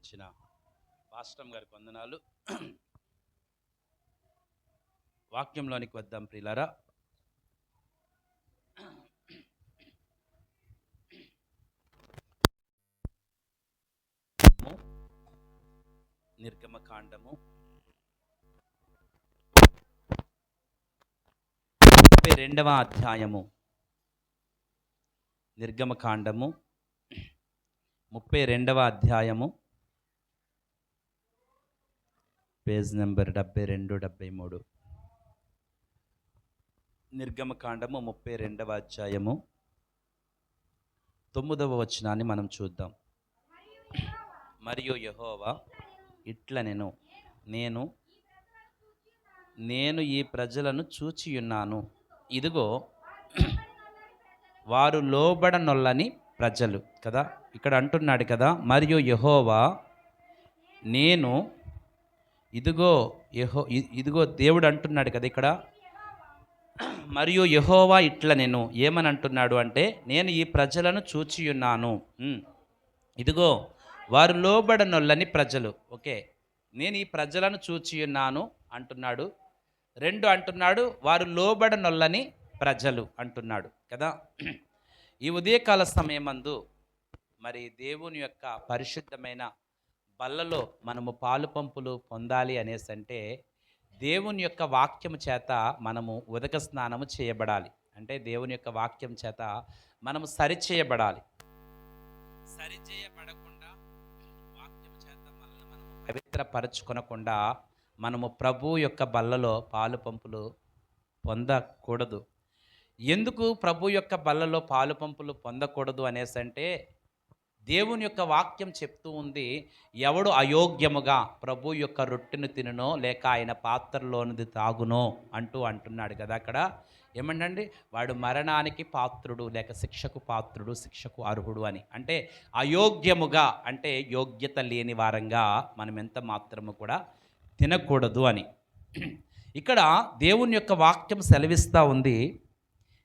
వచ్చిన పాస్టమ్ గారికి వందనాలు. వాక్యంలోనికి వద్దాం ప్రియులారా. నిర్గమకాండము 32వ అధ్యాయము. నిర్గమకాండము 32వ అధ్యాయము, పేజ్ నెంబర్ 72 73. నిర్గమకాండము 32వ అధ్యాయము 9వ వచనాన్ని మనం చూద్దాం. మరియు యెహోవా ఇట్లనెను, నేను ఈ ప్రజలను చూచియున్నాను. ఇదిగో వారు లోబడనొల్లని ప్రజలు కదా, ఇక్కడ అంటున్నాడు కదా. మరియు యెహోవా ఇదిగో దేవుడు అంటున్నాడు కదా ఇక్కడ. మరియు యెహోవా ఇట్లనెను ఏమని అంటున్నాడు అంటే, నేను ఈ ప్రజలను చూచియున్నాను. ఇదిగో వారు లోబడనొల్లని ప్రజలు. ఓకే, నేను ఈ ప్రజలను చూచియున్నాను అంటున్నాడు. 2 అంటున్నాడు, వారు లోబడనొల్లని ప్రజలు అంటున్నాడు కదా. ఈ ఉదయకాల సమయమందు మరి దేవుని యొక్క పరిశుద్ధమైన బల్లలో మనము పాలు పంపులు పొందాలి అనేసి అంటే, దేవుని యొక్క వాక్యము చేత మనము ఉదక స్నానము చేయబడాలి. అంటే దేవుని యొక్క వాక్యం చేత మనము సరిచేయబడాలి. సరిచేయబడకుండా వాక్యం చేత మనల్ని మనము పవిత్రపరచుకొనకుండా మనము ప్రభు యొక్క బల్లలో పాలు పంపులు పొందకూడదు. ఎందుకు ప్రభు యొక్క బల్లలో పాలు పంపులు పొందకూడదు అనేసి అంటే, దేవుని యొక్క వాక్యం చెప్తూ ఉంది, ఎవడు అయోగ్యముగా ప్రభు యొక్క రొట్టెను తినునో లేక ఆయన పాత్రలోనిది తాగునో అంటున్నాడు కదా. అక్కడ ఏమండండి, వాడు మరణానికి పాత్రుడు లేక శిక్షకు పాత్రుడు, శిక్షకు అర్హుడు అని. అంటే అయోగ్యముగా అంటే యోగ్యత లేని వారంగా మనం ఎంత మాత్రము కూడా తినకూడదు అని ఇక్కడ దేవుని యొక్క వాక్యం సెలవిస్తూ ఉంది.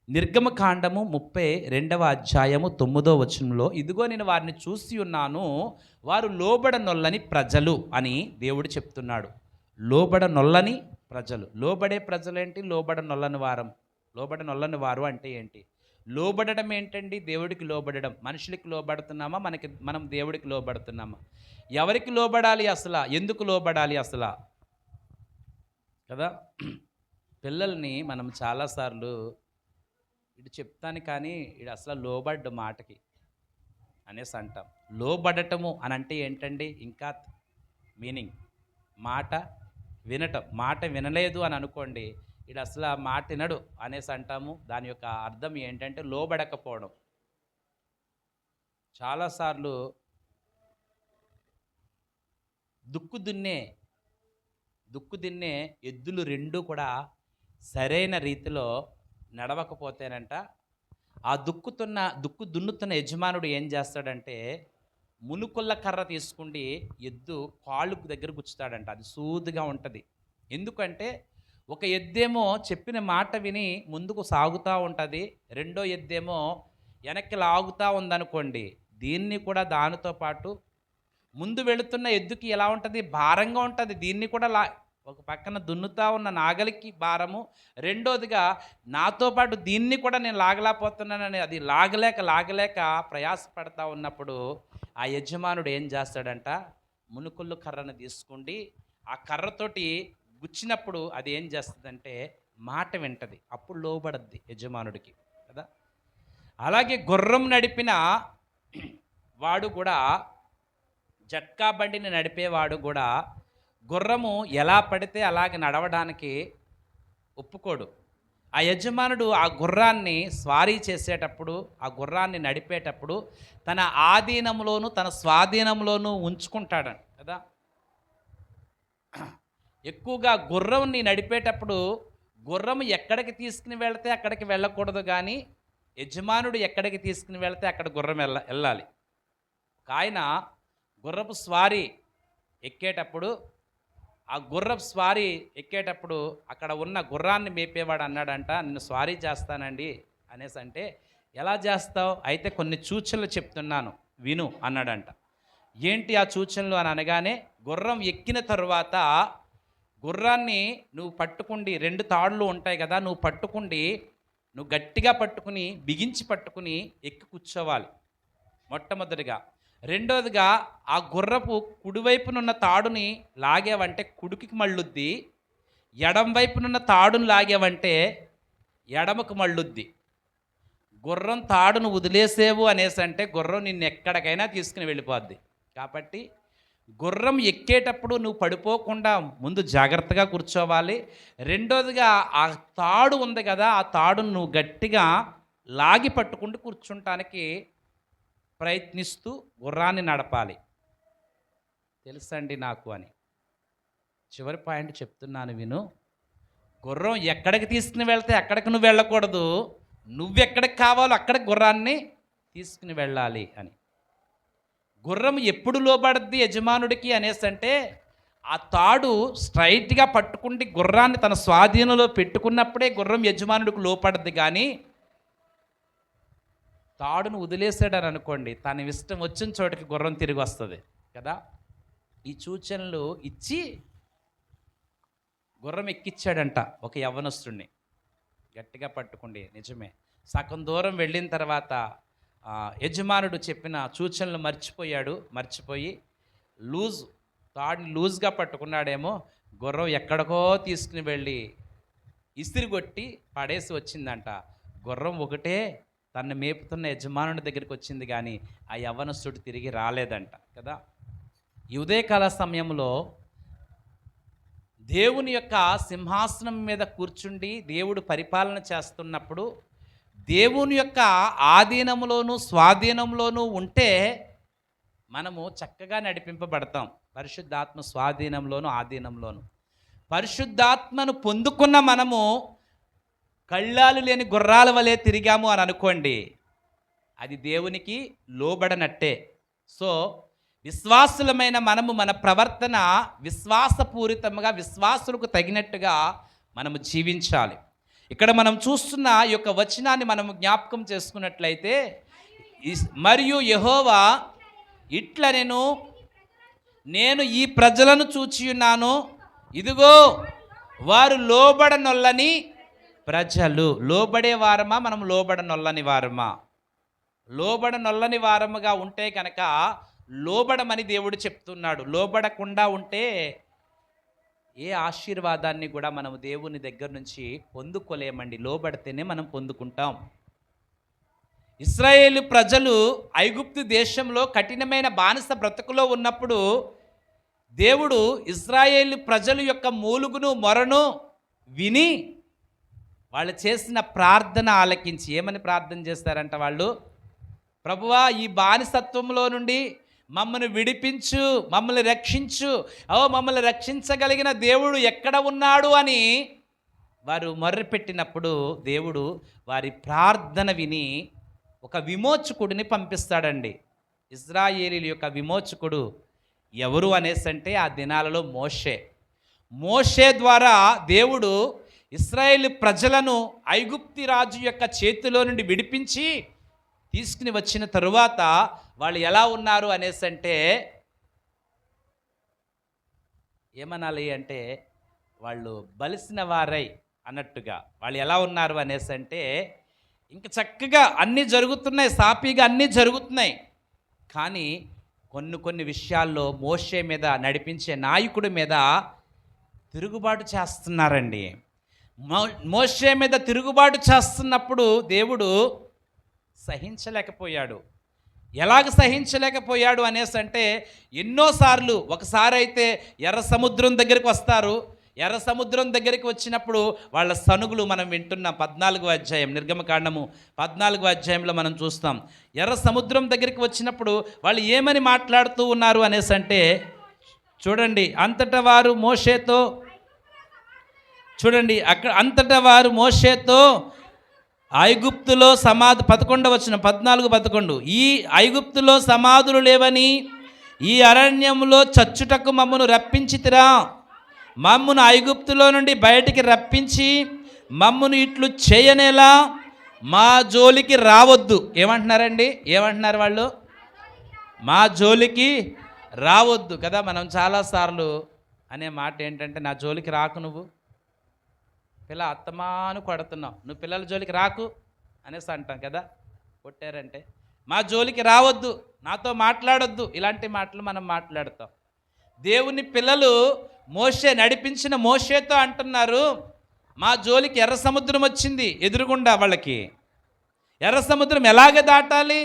నిర్గమకాండము 32వ అధ్యాయము 9వ వచనంలో, ఇదిగో నేను వారిని చూసి ఉన్నాను, వారు లోబడనొల్లని ప్రజలు అని దేవుడు చెప్తున్నాడు. లోబడనొల్లని ప్రజలు. లోబడే ప్రజలేంటి? లోబడనొల్లని వారు అంటే ఏంటి? లోబడడం ఏంటండి? దేవుడికి లోబడడం. మనుషులకి లోబడుతున్నామా? మనం దేవుడికి లోబడుతున్నామా? ఎవరికి లోబడాలి అసలు? ఎందుకు లోబడాలి అసలు కదా. పిల్లల్ని మనం చాలాసార్లు ఇటు చెప్తాను కానీ ఇటు అసలు లోబడ్డ మాటకి అనేసి అంటాం. లోబడటము అని అంటే ఏంటండి? ఇంకా మీనింగ్ మాట వినటం. మాట వినలేదు అని అనుకోండి, ఇటు అసలు ఆ మాట వినడు అనేసి అంటాము. దాని యొక్క అర్థం ఏంటంటే లోబడకపోవడం. చాలాసార్లు దుక్కు దున్నే ఎద్దులు 2 కూడా సరైన రీతిలో నడవకపోతేనంట, ఆ దుక్కు దున్నుతున్న యజమానుడు ఏం చేస్తాడంటే, మునుకుల్ల కర్ర తీసుకుండి ఎద్దు కాళ్ళు దగ్గర గుచ్చుతాడంట. అది సూదిగా ఉంటుంది. ఎందుకంటే ఒక ఎద్దేమో చెప్పిన మాట విని ముందుకు సాగుతూ ఉంటుంది, రెండో ఎద్దేమో వెనక్కి లాగుతూ ఉందనుకోండి, దీన్ని కూడా దానితో పాటు ముందు వెళుతున్న ఎద్దుకి ఎలా ఉంటుంది? భారంగా ఉంటుంది. దీన్ని కూడా ఒక పక్కన దున్నుతా ఉన్న నాగలికి భారము, రెండోదిగా నాతో పాటు దీన్ని కూడా నేను లాగలేకపోతున్నానని అది లాగలేక ప్రయాసపడతా ఉన్నప్పుడు ఆ యజమానుడు ఏం చేస్తాడంట, మునుకుళ్ళు కర్రను తీసుకుండి ఆ కర్రతోటి గుచ్చినప్పుడు అది ఏం చేస్తుందంటే మాట వింటది. అప్పుడు లోబడద్ది యజమానుడికి కదా. అలాగే గుర్రం నడిపిన వాడు కూడా, జట్కా బండిని నడిపేవాడు కూడా గుర్రము ఎలా పడితే అలాగే నడవడానికి ఒప్పుకోడు. ఆ యజమానుడు ఆ గుర్రాన్ని స్వారీ చేసేటప్పుడు, ఆ గుర్రాన్ని నడిపేటప్పుడు తన ఆధీనంలోను తన స్వాధీనంలోనూ ఉంచుకుంటాడు కదా. ఎక్కువగా గుర్రంని నడిపేటప్పుడు గుర్రం ఎక్కడికి తీసుకుని వెళితే అక్కడికి వెళ్ళకూడదు, కానీ యజమానుడు ఎక్కడికి తీసుకుని వెళితే అక్కడ గుర్రం వెళ్ళాలి. ఆయన గుర్రపు స్వారీ ఎక్కేటప్పుడు, ఆ గుర్రపు స్వారీ ఎక్కేటప్పుడు అక్కడ ఉన్న గుర్రాన్ని మేపేవాడు అన్నాడంట, నేను స్వారీ చేస్తానండి అనేసి అంటే, ఎలా చేస్తావు? అయితే కొన్ని సూచనలు చెప్తున్నాను విను అన్నాడంట. ఏంటి ఆ సూచనలు అని అనగానే, గుర్రం ఎక్కిన తరువాత గుర్రాన్ని నువ్వు పట్టుకుండి, 2 తాళ్ళు ఉంటాయి కదా, నువ్వు గట్టిగా పట్టుకుని బిగించి పట్టుకుని ఎక్కి కూర్చోవాలి మొట్టమొదటిగా. రెండోదిగా ఆ గుర్రపు కుడివైపునున్న తాడుని లాగేవంటే కుడికి మళ్ళుద్ది, ఎడం వైపునున్న తాడును లాగేవంటే ఎడమకు మళ్ళుద్ది. గుర్రం తాడును వదిలేసేవు అనేసి అంటే గుర్రం నిన్ను ఎక్కడికైనా తీసుకుని వెళ్ళిపోద్ది. కాబట్టి గుర్రం ఎక్కేటప్పుడు నువ్వు పడిపోకుండా ముందు జాగ్రత్తగా కూర్చోవాలి. రెండోదిగా ఆ తాడు ఉంది కదా, ఆ తాడును నువ్వు గట్టిగా లాగి పట్టుకుంటూ కూర్చుంటానికి ప్రయత్నిస్తూ గుర్రాన్ని నడపాలి. తెలుసండి నాకు అని. చివరి పాయింట్ చెప్తున్నాను విను. గుర్రం ఎక్కడికి తీసుకుని వెళ్తే అక్కడికి నువ్వు వెళ్ళకూడదు, నువ్వెక్కడికి కావాలో అక్కడికి గుర్రాన్ని తీసుకుని వెళ్ళాలి అని. గుర్రం ఎప్పుడు లోబడద్ది యజమానుడికి అనేసి అంటే, ఆ తాడు స్ట్రైట్గా పట్టుకుంటే గుర్రాన్ని తన స్వాధీనంలో పెట్టుకున్నప్పుడే గుర్రం యజమానుడికి లోపడద్ది. కానీ తాడును వదిలేసాడని అనుకోండి, తన ఇష్టం వచ్చిన చోటికి గుర్రం తిరిగి వస్తుంది కదా. ఈ సూచనలు ఇచ్చి గుర్రం ఎక్కిచ్చాడంట ఒక యవ్వనస్తుడిని. గట్టిగా పట్టుకోండి, నిజమే. సగం దూరం వెళ్ళిన తర్వాత యజమానుడు చెప్పిన సూచనలు మర్చిపోయి తాడుని లూజ్గా పట్టుకున్నాడేమో, గుర్రం ఎక్కడికో తీసుకుని వెళ్ళి ఇసిరి కొట్టి పడేసి వచ్చిందంట. గుర్రం ఒకటే తను మేపుతున్న యజమానుడి దగ్గరికి వచ్చింది, కానీ ఆ యవ్వనస్తుడు తిరిగి రాలేదంట కదా. ఈ ఉదయకాల సమయంలో దేవుని యొక్క సింహాసనం మీద కూర్చుండి దేవుడు పరిపాలన చేస్తున్నప్పుడు దేవుని యొక్క ఆధీనంలోనూ స్వాధీనంలోనూ ఉంటే మనము చక్కగా నడిపింపబడతాం. పరిశుద్ధాత్మ స్వాధీనంలోను ఆధీనంలోను. పరిశుద్ధాత్మను పొందుకున్న మనము కళ్ళాలు లేని గుర్రాల వలె తిరిగాము అని అనుకోండి, అది దేవునికి లోబడనట్టే. సో విశ్వాసులమైన మనము మన ప్రవర్తన విశ్వాసపూరితంగా, విశ్వాసులకు తగినట్టుగా మనము జీవించాలి. ఇక్కడ మనం చూస్తున్న ఈ యొక్క వచనాన్ని మనము జ్ఞాపకం చేసుకున్నట్లయితే, మరియు యెహోవా ఇట్లా నేను ఈ ప్రజలను చూచియున్నాను, ఇదిగో వారు లోబడనొల్లని ప్రజలు. లోబడే వారమా మనం లోబడనొల్లని వారమా? లోబడనొల్లని వారముగా ఉంటే కనుక లోబడమని దేవుడు చెప్తున్నాడు. లోబడకుండా ఉంటే ఏ ఆశీర్వాదాన్ని కూడా మనం దేవుని దగ్గర నుంచి పొందుకోలేమండి. లోబడితేనే మనం పొందుకుంటాం. ఇశ్రాయేలు ప్రజలు ఐగుప్తు దేశంలో కఠినమైన బానిస బ్రతుకులో ఉన్నప్పుడు దేవుడు ఇశ్రాయేలు ప్రజల యొక్క మూలుగును మొరను విని వాళ్ళు చేసిన ప్రార్థన ఆలకించి ఏమని ప్రార్థన చేస్తారంట వాళ్ళు? ప్రభువా, ఈ బానిసత్వంలో నుండి మమ్మల్ని విడిపించు, మమ్మల్ని రక్షించు, మమ్మల్ని రక్షించగలిగిన దేవుడు ఎక్కడ ఉన్నాడు అని వారు మొర్రపెట్టినప్పుడు దేవుడు వారి ప్రార్థన విని ఒక విమోచకుడిని పంపిస్తాడండి. ఇశ్రాయేలీయుల యొక్క విమోచకుడు ఎవరు అనేసంటే ఆ దినాలలో మోషే ద్వారా దేవుడు ఇశ్రాయేలు ప్రజలను ఐగుప్తి రాజు యొక్క చేతిలో నుండి విడిపించి తీసుకుని వచ్చిన తరువాత వాళ్ళు ఎలా ఉన్నారు అనేసంటే, ఏమనాలి అంటే వాళ్ళు బలిసిన వారై అన్నట్టుగా వాళ్ళు ఎలా ఉన్నారు అనేసంటే, ఇంక చక్కగా అన్నీ జరుగుతున్నాయి, సాఫీగా అన్నీ జరుగుతున్నాయి. కానీ కొన్ని విషయాల్లో మోషే మీద నడిపించే నాయకుడి మీద తిరుగుబాటు చేస్తున్నారండి. మోషే మీద తిరుగుబాటు చేస్తున్నప్పుడు దేవుడు సహించలేకపోయాడు. ఎలాగ సహించలేకపోయాడు అనేసి అంటే, ఎన్నోసార్లు, ఒకసారి అయితే ఎర్ర సముద్రం దగ్గరికి వస్తారు. ఎర్ర సముద్రం దగ్గరికి వచ్చినప్పుడు వాళ్ళ సనుగులు మనం వింటున్నాం. 14వ అధ్యాయం, నిర్గమకాండము 14వ అధ్యాయంలో మనం చూస్తాం. ఎర్ర సముద్రం దగ్గరికి వచ్చినప్పుడు వాళ్ళు ఏమని మాట్లాడుతూ ఉన్నారు అనేసి అంటే చూడండి. అంతటా వారు మోషేతో ఐగుప్తులో 11వ వచనం 14:11 ఈ ఐగుప్తులో సమాధులు లేవని ఈ అరణ్యంలో చచ్చుటకు మమ్మను రప్పించితిరా, మమ్మను ఐగుప్తులో నుండి బయటికి రప్పించి మమ్మను ఇట్లు చేయనేలా మా జోలికి రావద్దు. ఏమంటున్నారు వాళ్ళు? మా జోలికి రావద్దు కదా. మనం చాలాసార్లు అనే మాట ఏంటంటే, నా జోలికి రాకు నువ్వు, పిల్ల అత్తమాను కొడుతున్నావు, నువ్వు పిల్లల జోలికి రాకు అనేసి అంటాం కదా. కొట్టారంటే మా జోలికి రావద్దు, నాతో మాట్లాడొద్దు, ఇలాంటి మాటలు మనం మాట్లాడతాం. దేవుని పిల్లలు మోషే నడిపించిన మోషేతో అంటున్నారు, మా జోలికి ఎర్ర సముద్రం వచ్చింది ఎదురుగుండా వాళ్ళకి. ఎర్ర సముద్రం ఎలాగ దాటాలి,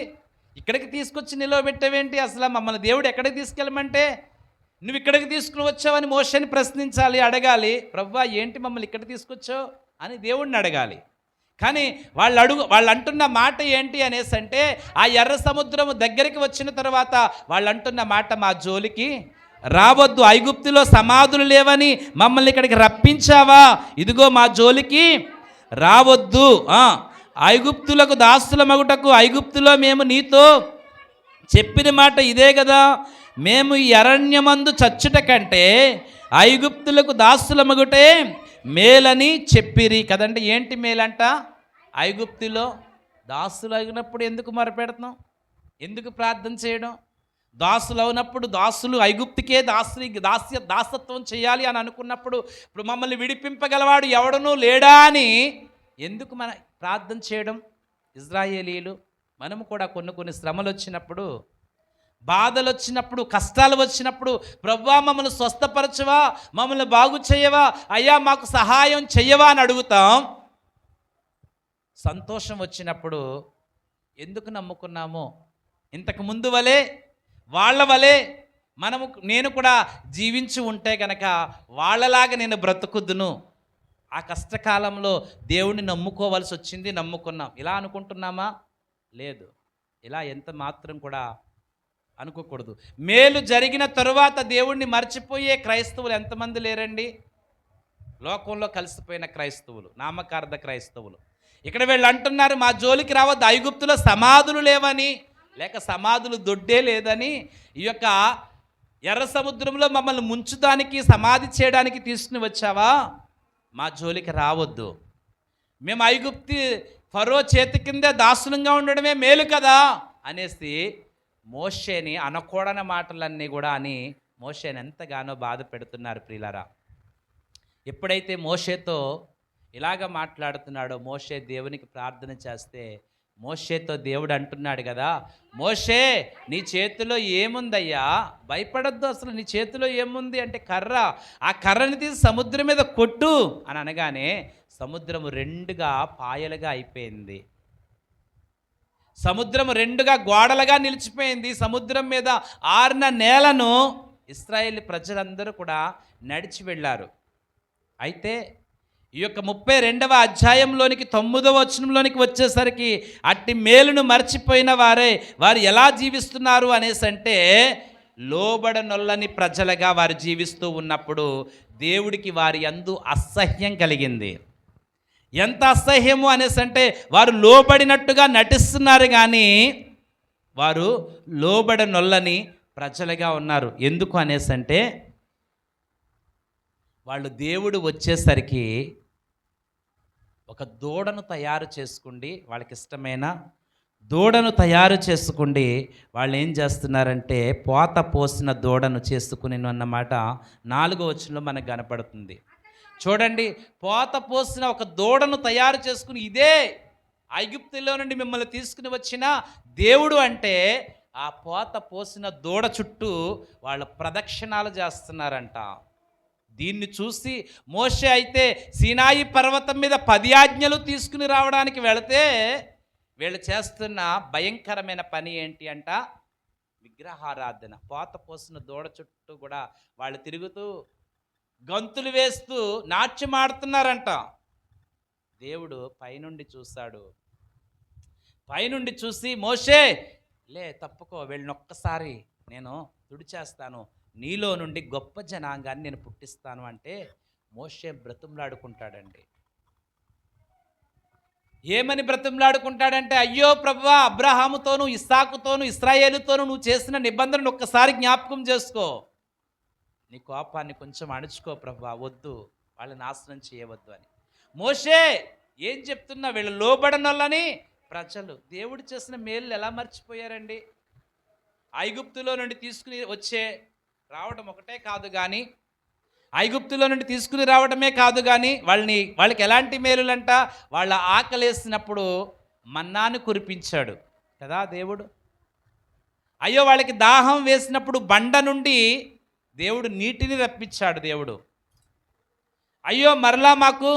ఇక్కడికి తీసుకొచ్చి నిలవబెట్టవేంటి, అసలు మమ్మల్ని దేవుడు ఎక్కడికి తీసుకెళ్ళమంటే నువ్వు ఇక్కడికి తీసుకుని వచ్చావని మోషేని ప్రశ్నించాలి, అడగాలి. ప్రభువా ఏంటి మమ్మల్ని ఇక్కడికి తీసుకొచ్చావు అని దేవుడిని అడగాలి. కానీ వాళ్ళు అంటున్న మాట ఏంటి అనేసి అంటే, ఆ ఎర్ర సముద్రము దగ్గరికి వచ్చిన తర్వాత వాళ్ళు అంటున్న మాట, మా జోలికి రావద్దు, ఐగుప్తులో సమాధులు లేవని మమ్మల్ని ఇక్కడికి రప్పించావా, ఇదిగో మా జోలికి రావద్దు. ఐగుప్తులకు దాసుల మగుటకు ఐగుప్తులో మేము నీతో చెప్పిన మాట ఇదే కదా, మేము ఈ అరణ్యమందు చచ్చుట కంటే ఐగుప్తులకు దాసుల మగుటే మేలని చెప్పిరి కదండి. ఏంటి మేలంట, ఐగుప్తులో దాసులు అయినప్పుడు ఎందుకు మొరపెడుతున్నాం, ఎందుకు ప్రార్థన చేయడం, దాసులు అవునప్పుడు దాసులు ఐగుప్తుకే దాసత్వం చేయాలి అని అనుకున్నప్పుడు ఇప్పుడు మమ్మల్ని విడిపింపగలవాడు ఎవడనూ లేడా అని ఎందుకు మన ప్రార్థన చేయడం. ఇజ్రాయేలీలు మనము కూడా కొన్ని శ్రమలు వచ్చినప్పుడు, బాధలు వచ్చినప్పుడు, కష్టాలు వచ్చినప్పుడు, ప్రభువా మమ్మల్ని స్వస్థపరచవా, మమ్మల్ని బాగు చేయవా, అయ్యా మాకు సహాయం చెయ్యవా అని అడుగుతాం. సంతోషం వచ్చినప్పుడు ఎందుకు నమ్ముకున్నామో, ఇంతకు ముందు వలె వాళ్ళ వలె నేను కూడా జీవించి ఉంటే కనుక వాళ్ళలాగా నేను బ్రతుకుద్దును. ఆ కష్టకాలంలో దేవుణ్ణి నమ్ముకోవాల్సి వచ్చింది, నమ్ముకున్నాం. ఇలా అనుకుంటున్నామా? లేదు, ఇలా ఎంత మాత్రం కూడా అనుకోకూడదు. మేలు జరిగిన తరువాత దేవుణ్ణి మర్చిపోయే క్రైస్తవులు ఎంతమంది లేరండి? లోకంలో కలిసిపోయిన క్రైస్తవులు, నామకార్థ క్రైస్తవులు. ఇక్కడ వీళ్ళు అంటున్నారు, మా జోలికి రావద్దు, ఐగుప్తులో సమాధులు లేవని, లేక సమాధులు దొడ్డే లేదని, ఈ యొక్క ఎర్ర సముద్రంలో మమ్మల్ని ముంచుదానికి, సమాధి చేయడానికి తీసుకుని వచ్చావా, మా జోలికి రావద్దు, మేము ఐగుప్తి ఫరో చేతి కిందే దాసులంగా ఉండడమే మేలు కదా అనేసి మోషేని అనకూడని మాటలన్నీ కూడా అని మోషేని ఎంతగానో బాధ పెడుతున్నారు ప్రియులారా. ఎప్పుడైతే మోషేతో ఇలాగ మాట్లాడుతున్నాడో, మోషే దేవునికి ప్రార్థన చేస్తే మోషేతో దేవుడు అంటున్నాడు కదా, మోషే నీ చేతిలో ఏముందయ్యా, భయపడద్దు, అసలు నీ చేతిలో ఏముంది అంటే కర్ర, ఆ కర్రని తీసి సముద్రం మీద కొట్టు అని అనగానే సముద్రము రెండుగా పాయలుగా అయిపోయింది. సముద్రం రెండుగా గోడలుగా నిలిచిపోయింది. సముద్రం మీద ఆరిన నేలను ఇశ్రాయేలు ప్రజలందరూ కూడా నడిచి వెళ్ళారు. అయితే ఈ యొక్క 32వ అధ్యాయంలోనికి 9వ వచనంలోనికి వచ్చేసరికి అట్టి మేలును మర్చిపోయిన వారు ఎలా జీవిస్తున్నారు అనేసి అంటే, లోబడనొల్లని ప్రజలుగా వారు జీవిస్తూ ఉన్నప్పుడు దేవుడికి వారి యందు అసహ్యం కలిగింది. ఎంత అసహ్యము అనేసి అంటే, వారు లోబడినట్టుగా నటిస్తున్నారు కానీ వారు లోబడనొల్లని ప్రజలుగా ఉన్నారు. ఎందుకు అనేసి అంటే, వాళ్ళు దేవుడు వచ్చేసరికి ఒక దూడను తయారు చేసుకుండి, వాళ్ళకి ఇష్టమైన దూడను తయారు చేసుకుండి వాళ్ళు ఏం చేస్తున్నారంటే పోత పోసిన దూడను చేసుకుని అన్నమాట 4వ వచనంలో మనకు కనపడుతుంది. చూడండి, పోత పోసిన ఒక దూడను తయారు చేసుకుని, ఇదే ఐగుప్తులో నుండి మిమ్మల్ని తీసుకుని వచ్చిన దేవుడు అంటే ఆ పోత పోసిన దూడ చుట్టూ వాళ్ళ ప్రదక్షిణాలు చేస్తున్నారంట. దీన్ని చూసి మోషే అయితే సీనాయి పర్వతం మీద 10 ఆజ్ఞలు తీసుకుని రావడానికి వెళితే వీళ్ళు చేస్తున్న భయంకరమైన పని ఏంటి అంట, విగ్రహారాధన. పోత పోసిన దూడ చుట్టూ కూడా వాళ్ళు తిరుగుతూ గంతులు వేస్తూ నాట్యం ఆడుతున్నారంట. దేవుడు పైనుండి చూశాడు. పైనుండి చూసి, మోషే లే, తప్పుకో, వీళ్ళని ఒక్కసారి నేను తుడిచేస్తాను, నీలో నుండి గొప్ప జనాంగాన్ని నేను పుట్టిస్తాను అంటే మోషే బ్రతిమలాడుకుంటాడండి. ఏమని బ్రతిమలాడుకుంటాడంటే, అయ్యో ప్రభువా, అబ్రహాముతోను, ఇస్సాకుతోను, ఇశ్రాయేలుతోను నువ్వు చేసిన నిబంధనను ఒక్కసారి జ్ఞాపకం చేసుకో, నీ కోపాన్ని కొంచెం అణుచుకో ప్రభువా, వద్దు, వాళ్ళని నాశనం చేయవద్దు అని. మోషే ఏం చెప్తున్నా, వీళ్ళు లోబడనొల్లని ప్రజలు దేవుడు చేసిన మేలు ఎలా మర్చిపోయారండి. ఐగుప్తులో నుండి తీసుకుని రావడం ఒకటే కాదు కానీ, ఐగుప్తులో నుండి తీసుకుని రావడమే కాదు కానీ, వాళ్ళకి ఎలాంటి మేలులంట, వాళ్ళ ఆకలేసినప్పుడు మన్నాను కురిపించాడు కదా దేవుడు. అయ్యో వాళ్ళకి దాహం వేసినప్పుడు బండ నుండి దేవుడు నీటిని రప్పించాడు దేవుడు. అయ్యో మరలా మాకు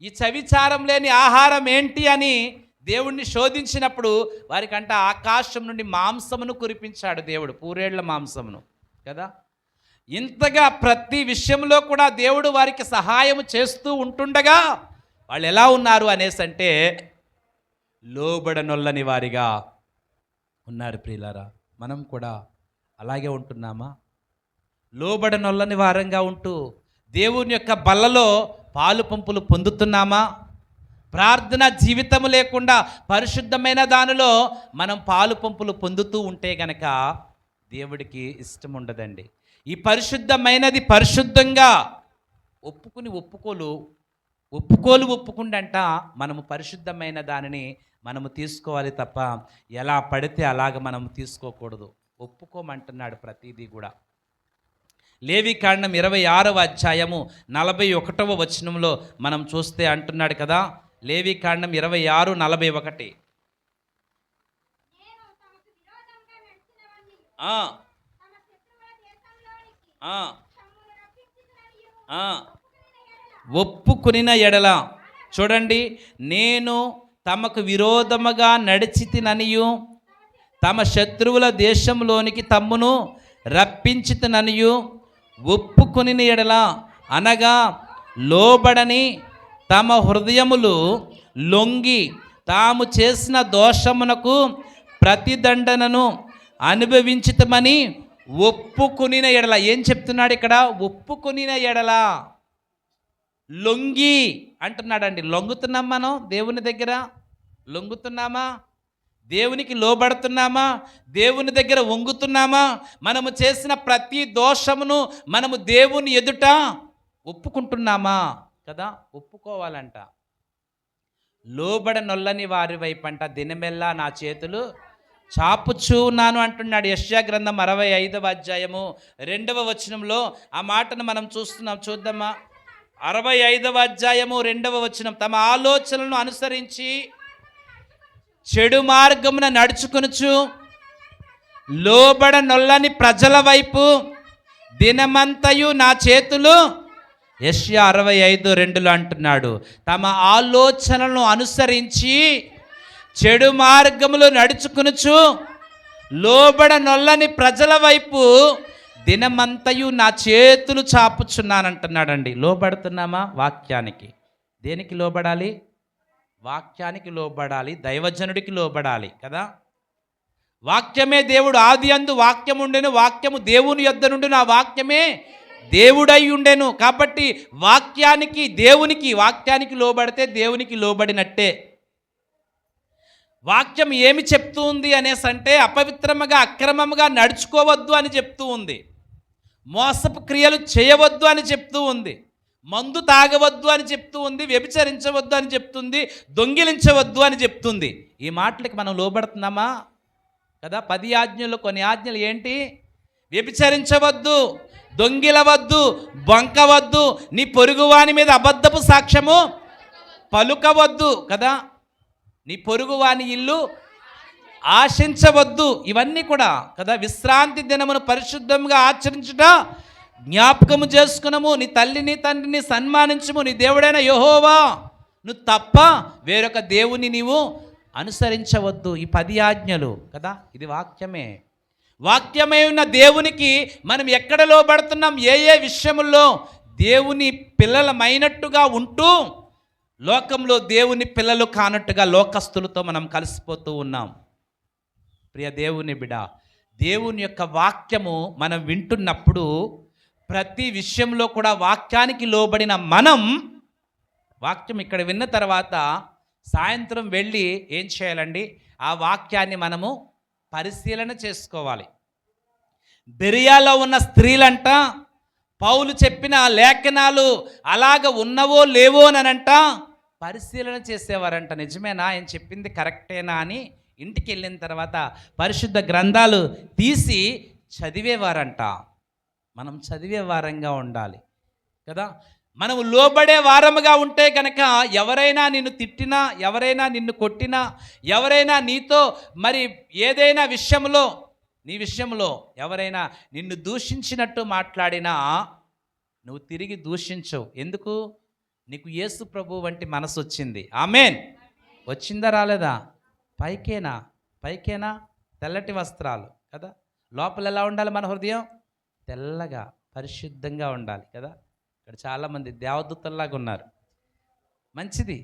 ఈ చవిచారం లేని ఆహారం ఏంటి అని దేవుణ్ణి శోధించినప్పుడు వారికంట ఆకాశం నుండి మాంసమును కురిపించాడు దేవుడు, పూరేళ్ల మాంసమును కదా. ఇంతగా ప్రతి విషయంలో కూడా దేవుడు వారికి సహాయం చేస్తూ ఉంటుండగా వాళ్ళు ఎలా ఉన్నారు అనేసి అంటే లోబడనొల్లని వారిగా ఉన్నారు. ప్రియులారా, మనం కూడా అలాగే ఉంటున్నామా? లోబడనొల్లని వారంగా ఉంటూ దేవుని యొక్క బల్లలో పాలు పంపులు పొందుతున్నామా? ప్రార్థన జీవితము లేకుండా పరిశుద్ధమైన దానిలో మనం పాలు పంపులు పొందుతూ ఉంటే గనక దేవుడికి ఇష్టం ఉండదండి. ఈ పరిశుద్ధమైనది పరిశుద్ధంగా ఒప్పుకుండంట మనము పరిశుద్ధమైన దానిని మనము తీసుకోవాలి తప్ప ఎలా పడితే అలాగ మనము తీసుకోకూడదు. ఒప్పుకోమంటున్నాడు ప్రతిదీ కూడా. లేవికాండం 26వ అధ్యాయము 41వ వచనంలో మనం చూస్తే అంటున్నాడు కదా, లేవికాండం 26:41. ఒప్పుకొనిన ఎడల, చూడండి, నేను తమకు విరోధముగా నడిచితిననియు తమ శత్రువుల దేశంలోనికి తమ్మును రప్పించితిననియు ఒప్పుకొనిన ఎడల, అనగా లోబడని తమ హృదయములు లొంగి తాము చేసిన దోషమునకు ప్రతిదండనను అనుభవించితమని ఒప్పుకొనిన ఎడల. ఏం చెప్తున్నాడు ఇక్కడ? ఒప్పుకొనిన ఎడల. లొంగి అంటున్నాడండి. లొంగుతున్నాం మనం దేవుని దగ్గర? లొంగుతున్నామా? దేవునికి లోబడుతున్నామా? దేవుని దగ్గర వంగుతున్నామా? మనము చేసిన ప్రతి దోషమును మనము దేవుని ఎదుట ఒప్పుకుంటున్నామా కదా? ఒప్పుకోవాలంట. లోబడనొల్లని వారి వైపంట దినమెల్లా నా చేతులు చాపుచూ ఉన్నాను అంటున్నాడు. యెషయా గ్రంథం 65వ అధ్యాయము 2వ వచనంలో ఆ మాటను మనం చూద్దామా? 65వ అధ్యాయము 2వ వచనం. తమ ఆలోచనలను అనుసరించి చెడు మార్గమున నడుచుకొనుచు లోబడనొల్లని ప్రజల వైపు దినమంతయు నా చేతులు, యెషయా 65:2లో అంటున్నాడు, తమ ఆలోచనలను అనుసరించి చెడు మార్గములు నడుచుకొనుచు లోబడనొల్లని ప్రజల వైపు దినమంతయు నా చేతులు చాపుచున్నానంటున్నాడండి. లోబడుతున్నామా? వాక్యానికి. దేనికి లోబడాలి? వాక్యానికి లోబడాలి, దైవజనుడికి లోబడాలి కదా. వాక్యమే దేవుడు. ఆది అందు వాక్యం ఉండెను, వాక్యము దేవుని యొద్ద నుండి, నా వాక్యమే దేవుడై ఉండెను. కాబట్టి వాక్యానికి లోబడితే దేవునికి లోబడినట్టే. వాక్యం ఏమి చెప్తూ ఉంది అనేసి అంటే అపవిత్రముగా అక్రమముగా నడుచుకోవద్దు అని చెప్తూ ఉంది, మోసపు క్రియలు చేయవద్దు అని చెప్తూ ఉంది, మందు తాగవద్దు అని చెప్తూ ఉంది, వ్యభిచరించవద్దు అని చెప్తుంది, దొంగిలించవద్దు అని చెప్తుంది. ఈ మాటలకి మనం లోబడుతున్నామా కదా? 10 ఆజ్ఞలు, కొన్ని ఆజ్ఞలు ఏంటి? వ్యభిచరించవద్దు, దొంగిలవద్దు, బొంకవద్దు, నీ పొరుగువాని మీద అబద్ధపు సాక్ష్యము పలుకవద్దు కదా, నీ పొరుగువాని ఇల్లు ఆశించవద్దు. ఇవన్నీ కూడా కదా. విశ్రాంతి దినమును పరిశుద్ధంగా ఆచరించుట జ్ఞాపకము చేసుకునము, నీ తల్లిని తండ్రిని సన్మానించుము, నీ దేవుడైన యెహోవా నువ్వు తప్ప వేరొక దేవుని నీవు అనుసరించవద్దు. ఈ 10 ఆజ్ఞలు కదా. ఇది వాక్యమే. వాక్యమే ఉన్న దేవునికి మనం ఎక్కడ లోబడుతున్నాం? ఏ విషయముల్లో దేవుని పిల్లలమైనట్టుగా ఉంటూ లోకంలో దేవుని పిల్లలు కానట్టుగా లోకస్తులతో మనం కలిసిపోతూ ఉన్నాం. ప్రియ దేవుని బిడ్డ, దేవుని యొక్క వాక్యము మనం వింటున్నప్పుడు ప్రతి విషయంలో కూడా వాక్యానికి లోబడిన మనం, వాక్యం ఇక్కడ విన్న తర్వాత సాయంత్రం వెళ్ళి ఏం చేయాలండి? ఆ వాక్యాన్ని మనము పరిశీలన చేసుకోవాలి. బెరియాలో ఉన్న స్త్రీలంట పౌలు చెప్పిన లేఖనాలు అలాగ ఉన్నవో లేవోనంట పరిశీలన చేసేవారంట. నిజమేనా, ఆయన చెప్పింది కరెక్టేనా అని ఇంటికి వెళ్ళిన తర్వాత పరిశుద్ధ గ్రంథాలు తీసి చదివేవారంట. మనం చదివే వారంగా ఉండాలి కదా. మనం లోబడే వారముగా ఉంటే కనుక ఎవరైనా నిన్ను తిట్టినా, ఎవరైనా నిన్ను కొట్టినా, ఎవరైనా నీతో మరి ఏదైనా విషయంలో, నీ విషయంలో ఎవరైనా నిన్ను దూషించినట్టు మాట్లాడినా నువ్వు తిరిగి దూషించవు. ఎందుకు? నీకు యేసు ప్రభు వంటి మనసు వచ్చింది. ఆమేన్. వచ్చిందా రాలేదా? పైకేనా తెల్లటి వస్త్రాలు కదా. లోపల ఎలా ఉండాలి మన హృదయం? తెల్లగా పరిశుద్ధంగా ఉండాలి కదా. ఇక్కడ చాలామంది దేవదూతల్లాగా ఉన్నారు. మంచిది.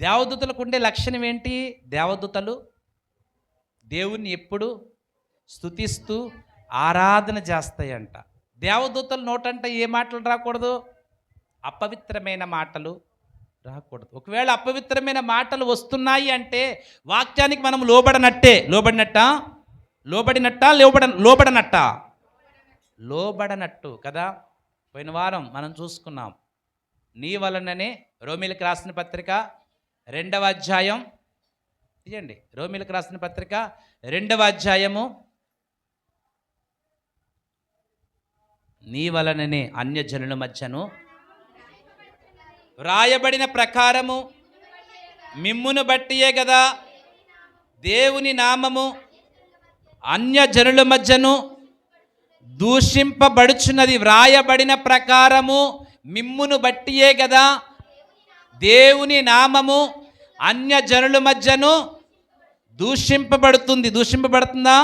దేవదూతలకు ఉండే లక్షణం ఏంటి? దేవదూతలు దేవుణ్ణి ఎప్పుడు స్తుతిస్తూ ఆరాధన చేస్తాయంట. దేవదూతల నోటంట ఏ మాటలు రాకూడదు? అపవిత్రమైన మాటలు రాకూడదు. ఒకవేళ అపవిత్రమైన మాటలు వస్తున్నాయి అంటే వాక్యానికి మనం లోబడనట్టు కదా. పోయిన వారం మనం చూసుకున్నాం. నీ వలననే రోమీలకు రాసిన పత్రిక 2వ అధ్యాయం తీయండి. రోమీలకు రాసిన పత్రిక 2వ అధ్యాయము. నీ వలననే అన్యజనుల మధ్యను వ్రాయబడిన ప్రకారము మిమ్మును బట్టియే కదా దేవుని నామము అన్యజనుల మధ్యను దూషింపబడుచున్నది. వ్రాయబడిన ప్రకారము మిమ్మును బట్టియే కదా దేవుని నామము అన్యజనుల మధ్యను దూషింపబడుతుంది. దూషింపబడుతుందా?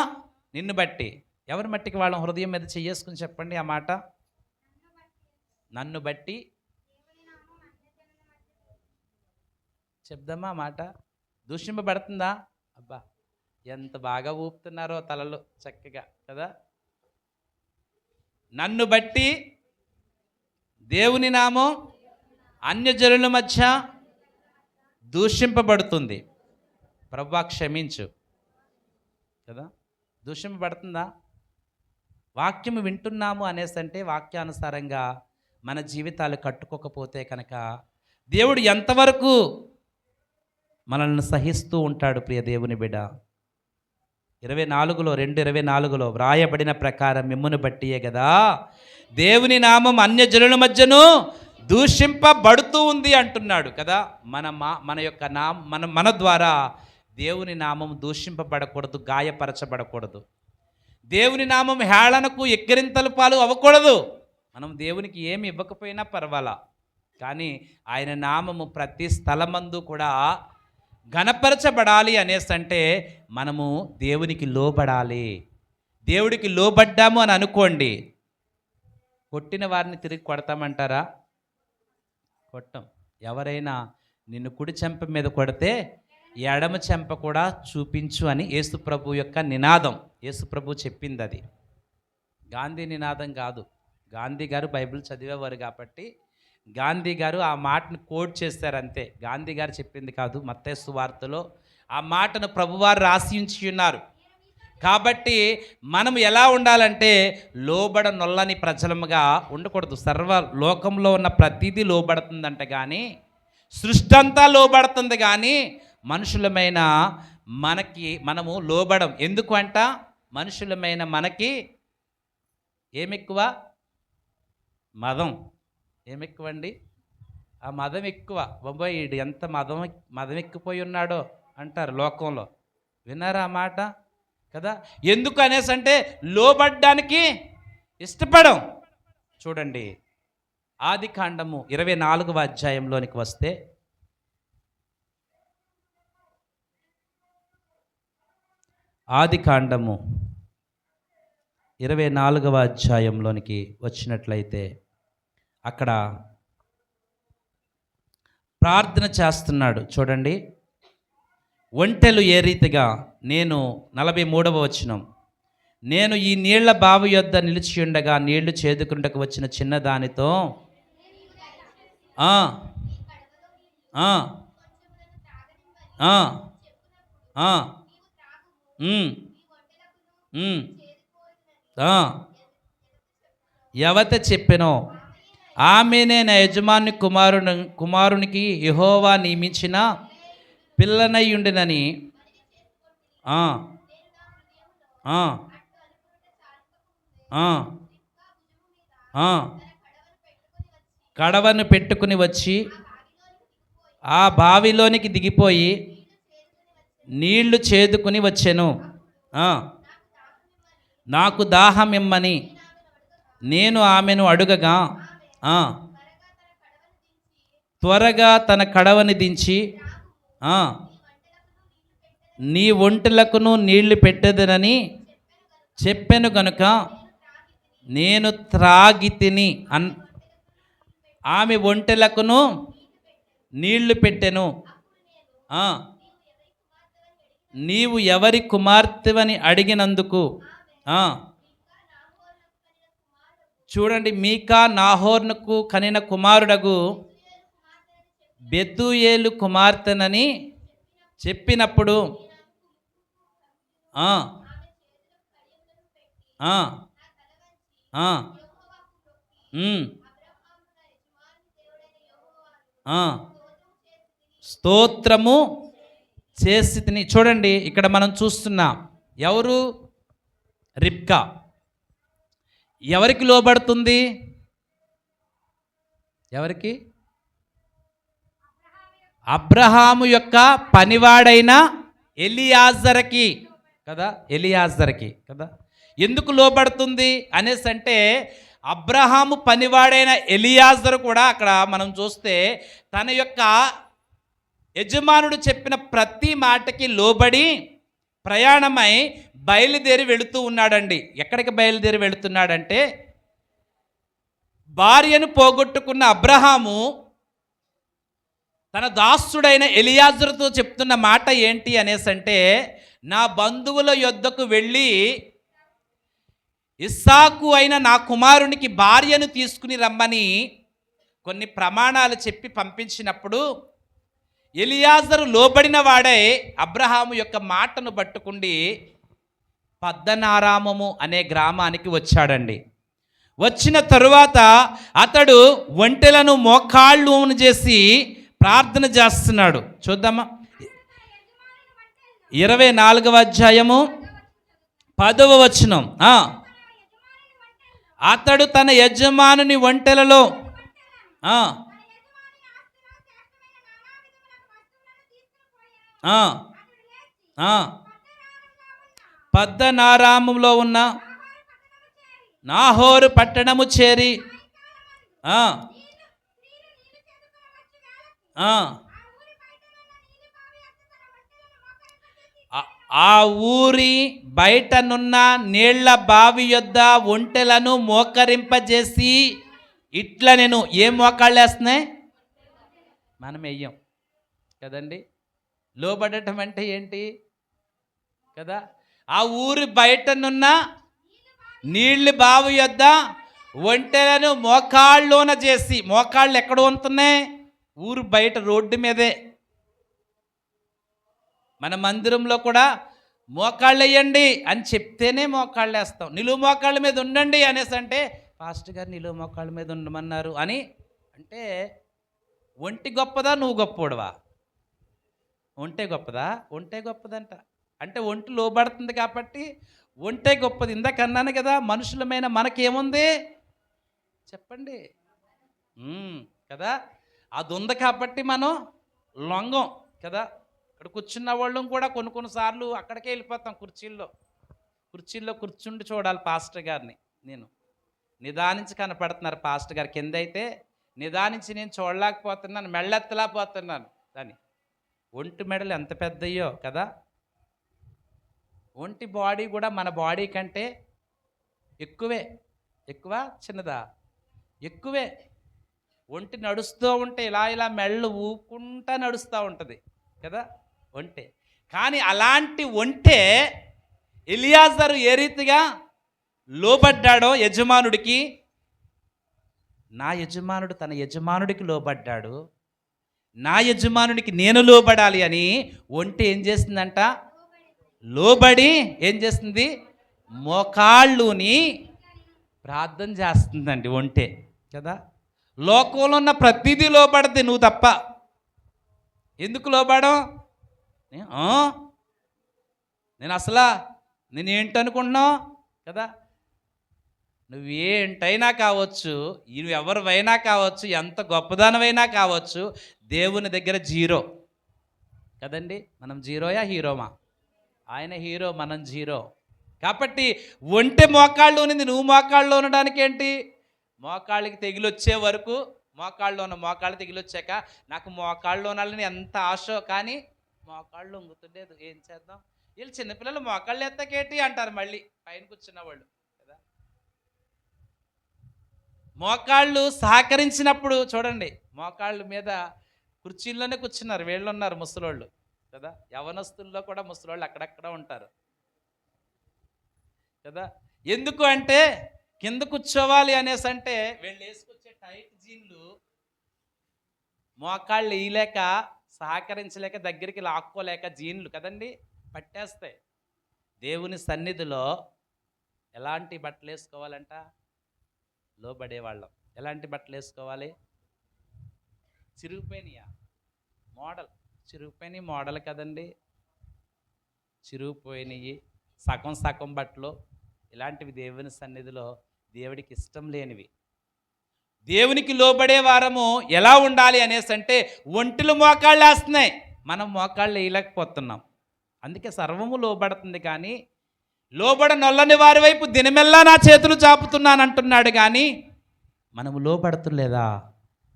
నిన్ను బట్టి. ఎవరి మట్టికి వాళ్ళ హృదయం మీద చేసుకుని చెప్పండి ఆ మాట. నన్ను బట్టి చెప్దామా మాట. దూషింపబడుతుందా? అబ్బా ఎంత బాగా ఊపుతున్నారో తలలు చక్కగా కదా. నన్ను బట్టి దేవుని నామం అన్యజనుల మధ్య దూషింపబడుతుంది. ప్రభువా క్షమించు కదా. దూషింపబడుతుందా? వాక్యం వింటున్నాము అనేసంటే వాక్యానుసారంగా మన జీవితాలు కట్టుకోకపోతే కనుక దేవుడు ఎంతవరకు మనల్ని సహిస్తూ ఉంటాడు? ప్రియ దేవుని బిడ్డ. 2:24 వ్రాయబడిన ప్రకారం మిమ్మును బట్టియే కదా దేవుని నామం అన్యజనుల మధ్యను దూషింపబడుతూ ఉంది అంటున్నాడు కదా. మన యొక్క మన ద్వారా దేవుని నామం దూషింపబడకూడదు, గాయపరచబడకూడదు. దేవుని నామం హేళనకు ఎక్కిరింతల పాలు అవ్వకూడదు. మనం దేవునికి ఏమి ఇవ్వకపోయినా పర్వాలా, కానీ ఆయన నామము ప్రతి స్థలమందు కూడా ఘనపరచబడాలి అనేసంటే మనము దేవునికి లోబడాలి. దేవుడికి లోబడ్డాము అని అనుకోండి, కొట్టిన వారిని తిరిగి కొడతామంటారా? కొట్టం. ఎవరైనా నిన్ను కుడి చెంప మీద కొడితే ఎడమ చెంప కూడా చూపించు అని యేసుప్రభు యొక్క నినాదం. యేసుప్రభు చెప్పింది అది. గాంధీ నినాదం కాదు. గాంధీ గారు బైబిల్ చదివేవారు కాబట్టి గాంధీ గారు ఆ మాటను కోట్ చేశారు అంతే. గాంధీ గారు చెప్పింది కాదు. మత్తయి సువార్తలో ఆ మాటను ప్రభువారు రాసి ఉంచి ఉన్నారు. కాబట్టి మనం ఎలా ఉండాలంటే నొల్లని ప్రజలముగా ఉండకూడదు. సర్వ లోకంలో ఉన్న ప్రతిదీ లోబడుతుందంట, కానీ సృష్టి అంతా లోబడుతుంది, కానీ మనుషులమైన మనము లోబడం. ఎందుకు అంట? మనుషులమైన మనకి ఏమెక్కువ? మదం. ఏమెక్కువండి? ఆ మదం ఎక్కువ. బాబోయ్ ఈడు ఎంత మదం ఎక్కిపోయి ఉన్నాడో అంటారు లోకంలో. విన్నారా ఆ మాట కదా. ఎందుకు అనేసి అంటే లోబడ్డానికి ఇష్టపడం. చూడండి, ఆదికాండము 24వ అధ్యాయంలోనికి వస్తే ఆదికాండము 24వ అధ్యాయంలోనికి వచ్చినట్లయితే అక్కడ ప్రార్థన చేస్తున్నాడు. చూడండి, ఒంటెలు ఏ రీతిగా, నేను 43వ వచనం, నేను ఈ నీళ్ల బావి యొద్ద నిలిచి ఉండగా నీళ్లు చేదుకుంటకు వచ్చిన చిన్నదానితో ఎవత చెప్పెనో ఆమెనే నా యజమాని కుమారునికి యెహోవా నియమించిన పిల్లనై ఉండినని ఆ, ఆ, ఆ, ఆ. కడవను పెట్టుకుని వచ్చి ఆ బావిలోనికి దిగిపోయి నీళ్లు చేదుకుని వచ్చెను. ఆ, నాకు దాహం ఇమ్మని నేను ఆమెను అడుగగా ఆ, త్వరగా తన కడవని దించి ఆ, నీ ఒంటెలకును నీళ్లు పెట్టెదనని చెప్పెను గనుక నేను త్రాగి తిని ఆమె ఒంటెలకును నీళ్లు పెట్టెను. ఆ, నీవు ఎవరి కుమార్తెవని అడిగినందుకు ఆ, చూడండి, మీకా నాహోర్నుకు కనిన కుమారుడగు బెతూయేలు కుమార్తెనని చెప్పినప్పుడు ఆ, ఆ, ఆ, ఆ, స్తోత్రము చేసి తిని. చూడండి, ఇక్కడ మనం చూస్తున్నాం, ఎవరు? రిబ్కా ఎవరికి లోబడుతుంది? ఎవరికి? అబ్రహాము యొక్క పనివాడైన ఎలియాజర్కి కదా, ఎలియాజర్కి కదా. ఎందుకు లోబడుతుంది అనేసి అంటే, అబ్రహాము పనివాడైన ఎలియాజరు కూడా అక్కడ మనం చూస్తే తన యొక్క యజమానుడు చెప్పిన ప్రతి మాటకి లోబడి ప్రయాణమై బయలుదేరి వెళుతూ ఉన్నాడండి. ఎక్కడికి బయలుదేరి వెళుతున్నాడంటే, భార్యను పోగొట్టుకున్న అబ్రహాము తన దాసుడైన ఎలియాజరుతో చెప్తున్న మాట ఏంటి అనేసి అంటే, నా బంధువుల యొద్దకు వెళ్ళి ఇస్సాకు అయిన నా కుమారునికి భార్యను తీసుకుని రమ్మని కొన్ని ప్రమాణాలు చెప్పి పంపించినప్పుడు ఎలియాజరు లోబడిన వాడే అబ్రహాము యొక్క మాటను పట్టుకుండి పద్దనారామము అనే గ్రామానికి వచ్చాడండి. వచ్చిన తరువాత అతడు ఒంటెలను మోకాళ్ళు చేసి ప్రార్థన చేస్తున్నాడు. చూద్దామా, 24వ అధ్యాయము 10వ వచనం. అతడు తన యజమానుని ఒంటెలలో పద్దనారాములో ఉన్న నాహోరు పట్టణము చేరి ఆ ఊరి బయటనున్న నీళ్ల బావి యొద్ద ఒంటెలను మోకరింపజేసి ఇట్లా, నేను ఏం మోకాళ్ళు వేస్తున్నాయి? మనం వెయ్యం కదండి. లోబడటం అంటే ఏంటి కదా. ఆ ఊరి బయటనున్న నీళ్ల బావి యొద్ద ఒంటెలను మోకాళ్ళలోన చేసి, మోకాళ్ళు ఎక్కడ ఉంటున్నాయి? ఊరు బయట రోడ్డు మీదే. మన మందిరంలో కూడా మోకాళ్ళు వేయండి అని చెప్తేనే మోకాళ్ళు వేస్తాం. నిలువు మోకాళ్ళ మీద ఉండండి అనేసి అంటే, పాస్టర్ గారు నిలువు మోకాళ్ళ మీద ఉండమన్నారు అని అంటే, ఒంటి గొప్పదా నువ్వు గొప్పోడువా? ఒంటే గొప్పదా? ఒంటే గొప్పదంట. అంటే ఒంటి లోబడుతుంది కాబట్టి ఒంటే గొప్పది. ఇందాక అన్నాను కదా, మనుషులమైన మనకేముంది చెప్పండి కదా. అది ఉంది కాబట్టి మనం లొంగం కదా. ఇక్కడ కూర్చున్న వాళ్ళం కూడా కొన్నిసార్లు అక్కడికే వెళ్ళిపోతాం. కుర్చీల్లో కూర్చుండి చూడాలి పాస్టర్ గారిని. నేను నిదానించి కనపడుతున్నారు పాస్టర్ గారు. కింద అయితే నిదానించి నేను చూడలేకపోతున్నాను, మెళ్ళెత్తలేకపోతున్నాను. దాన్ని ఒంటి మెడలు ఎంత పెద్దయ్యో కదా. ఒంటి బాడీ కూడా మన బాడీ కంటే ఎక్కువ చిన్నదా? ఎక్కువే. ఒంటి నడుస్తూ ఉంటే ఇలా మెళ్ళు ఊపుకుంటా నడుస్తూ ఉంటుంది కదా ఒంటె. కానీ అలాంటి ఒంటె ఎలియాజరు ఏ రీతిగా లోబడ్డాడో యజమానుడికి, నా యజమానుడు తన యజమానుడికి లోబడ్డాడు, నా యజమానుడికి నేను లోబడాలి అని ఒంటె ఏం చేస్తుందంట? లోబడి ఏం చేస్తుంది? మోకాళ్ళుని ప్రార్థన చేస్తుందండి ఒంటె కదా. లోకంలో ఉన్న ప్రతిదీ లోబడద్ది, నువ్వు తప్ప. ఎందుకు లోబడం? నేను ఏంటనుకుంటున్నావు కదా. నువ్వేంటైనా కావచ్చు, నువ్వు ఎవరివైనా కావచ్చు, ఎంత గొప్పదానమైనా కావచ్చు, దేవుని దగ్గర జీరో కదండి. మనం జీరోయా హీరోమా? ఆయన హీరో, మనం జీరో. కాబట్టి ఒంటె మోకాళ్ళు ఉన్నది, నువ్వు మోకాళ్ళు ఉండడానికి ఏంటి? మోకాళ్ళకి తెగిలొచ్చే వరకు, మోకాళ్ళు తెగిలొచ్చాక నాకు మోకాళ్ళు ఉనాలని ఎంత ఆశో, కానీ మోకాళ్ళు ఉంగుతుండేది. ఏం చేద్దాం? వీళ్ళు చిన్నపిల్లలు మోకాళ్ళు ఎత్తకేటి అంటారు మళ్ళీ పైన కూర్చున్న వాళ్ళు కదా. మోకాళ్ళు సహకరించినప్పుడు చూడండి, మోకాళ్ళ మీద కుర్చీల్లోనే కూర్చున్నారు వీళ్ళు, ఉన్నారు ముసలోళ్ళు కదా. యవనస్తుల్లో కూడా ముసలోళ్ళు అక్కడక్కడ ఉంటారు కదా. ఎందుకు అంటే కింద కూర్చోవాలి అనేసి అంటే వీళ్ళు వేసుకొచ్చే టైట్ జీన్లు మోకాళ్ళు వేయలేక, సహకరించలేక, దగ్గరికి లాక్కోలేక జీన్లు కదండి పట్టేస్తాయి. దేవుని సన్నిధిలో ఎలాంటి బట్టలు వేసుకోవాలంట? లోబడేవాళ్ళం. ఎలాంటి బట్టలు వేసుకోవాలి? చిరిగిపోయినాయా? చిరిగిపోయినాయి మోడల్ కదండి. చిరిగిపోయినాయి సగం బట్టలు, ఇలాంటివి దేవుని సన్నిధిలో దేవుడికి ఇష్టం లేనివి. దేవునికి లోబడే వారము ఎలా ఉండాలి అనేసి అంటే ఒంటిలు మోకాళ్ళు వేస్తున్నాయి, మనం మోకాళ్ళు వేయలేకపోతున్నాం. అందుకే సర్వము లోబడుతుంది, కానీ లోబడ నొల్లని వారి వైపు దినమెల్లా నా చేతులు చాపుతున్నాను అంటున్నాడు, కానీ మనము లోబడుతులేదా?